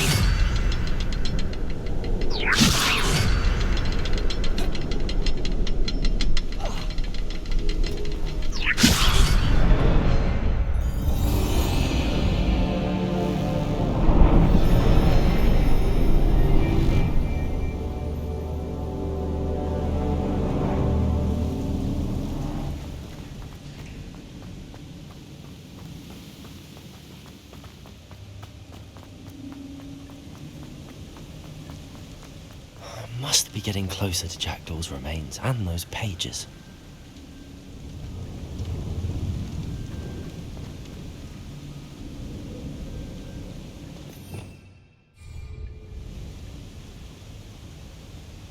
Must be getting closer to Jackdaw's remains and those pages.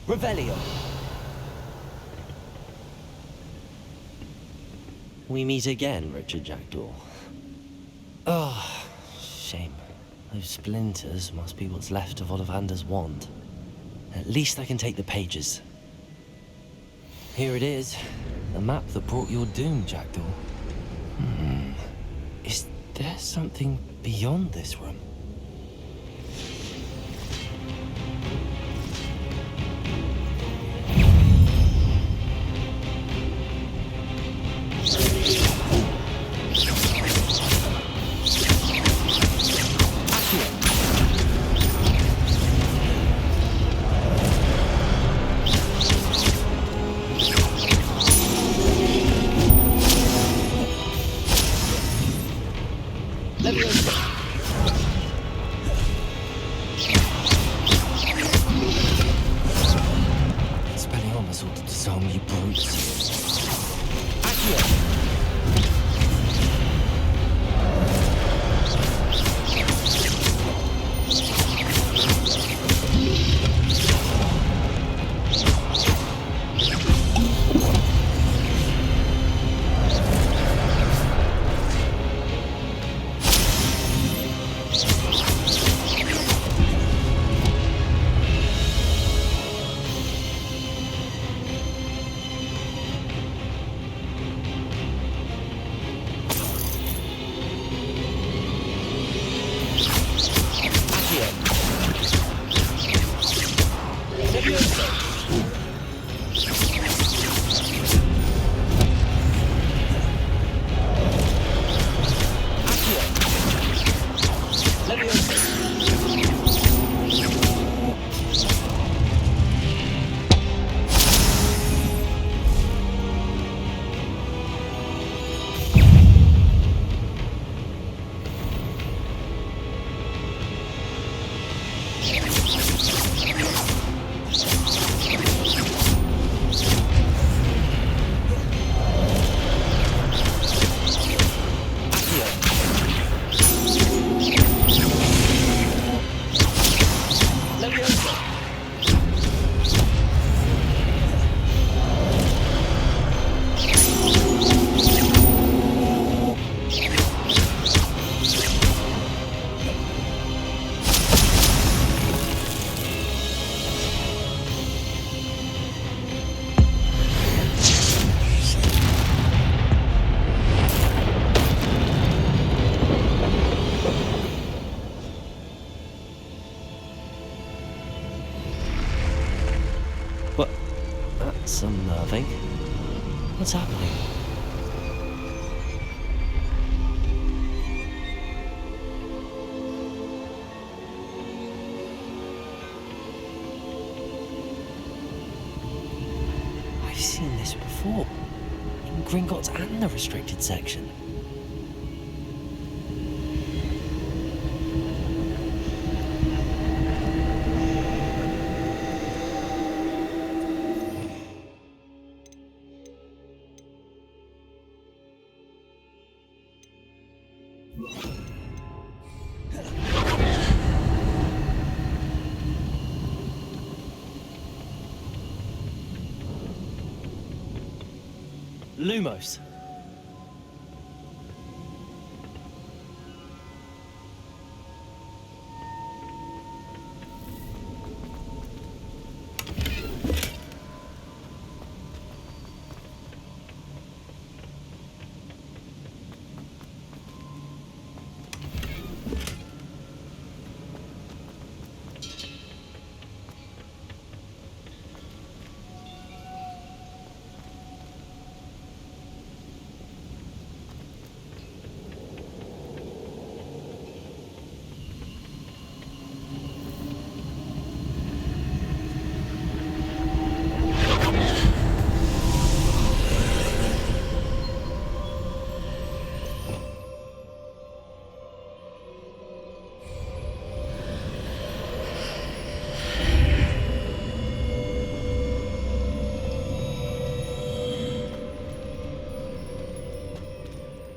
Revelio! We meet again, Richard Jackdaw. Oh, shame. Those splinters must be what's left of Ollivander's wand. At least I can take the pages. Here it is. The map that brought your doom, Jackdaw. Is there something beyond this room? ropes. Accio! That's unnerving. What's happening? I've seen this before. In Gringotts and the restricted section. Lumos.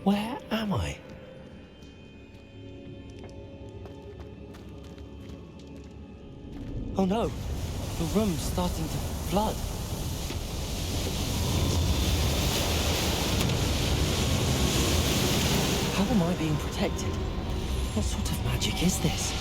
Where am I? Oh no! The room's starting to flood. How am I being protected? What sort of magic is this?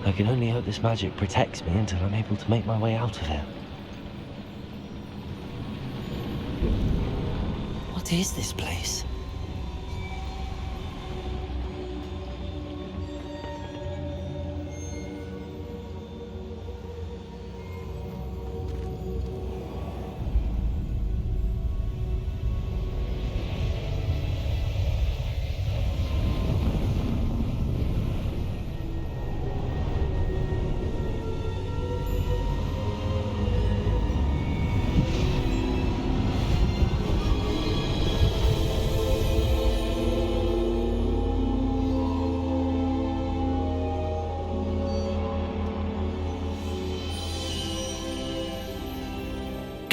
I can only hope this magic protects me until I'm able to make my way out of here. What is this place?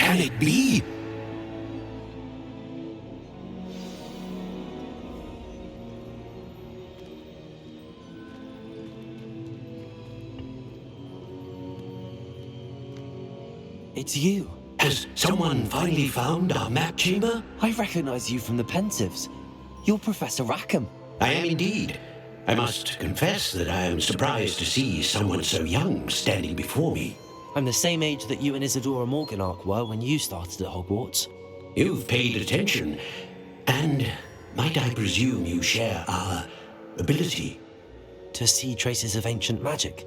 can it be? It's you. Has someone finally found our map chamber? I recognize you from the Pensieves. You're Professor Rackham. I am indeed. I must confess that I am surprised to see someone so young standing before me. I'm the same age that you and Isadora Morganach were when you started at Hogwarts. You've paid attention, and might I presume you share our ability? To see traces of ancient magic?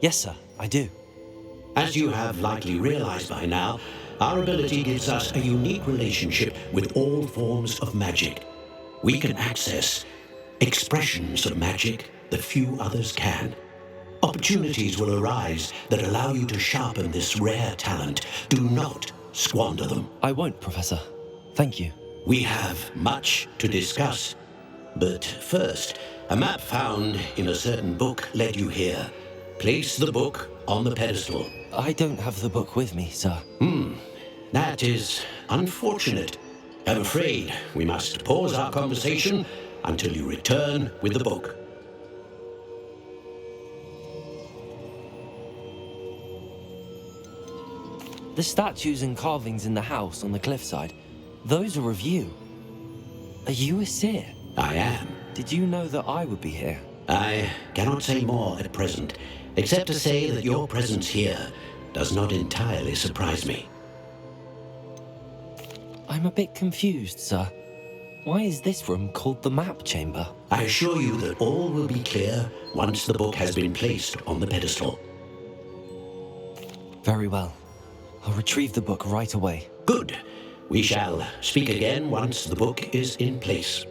Yes, sir, I do. As you have likely realized by now, our ability gives us a unique relationship with all forms of magic. We can access expressions of magic that few others can. Opportunities will arise that allow you to sharpen this rare talent. Do not squander them. I won't, Professor. Thank you. We have much to discuss. But first, a map found in a certain book led you here. Place the book on the pedestal. I don't have the book with me, sir. That is unfortunate. I'm afraid we must pause our conversation until you return with the book. The statues and carvings in the house on the cliffside, those are of you. Are you a seer? I am. Did you know that I would be here? I cannot say more at present, except to say that your presence here does not entirely surprise me. I'm a bit confused, sir. Why is this room called the map chamber? I assure you that all will be clear once the book has been placed on the pedestal. Very well. I'll retrieve the book right away. Good. We shall speak again once the book is in place.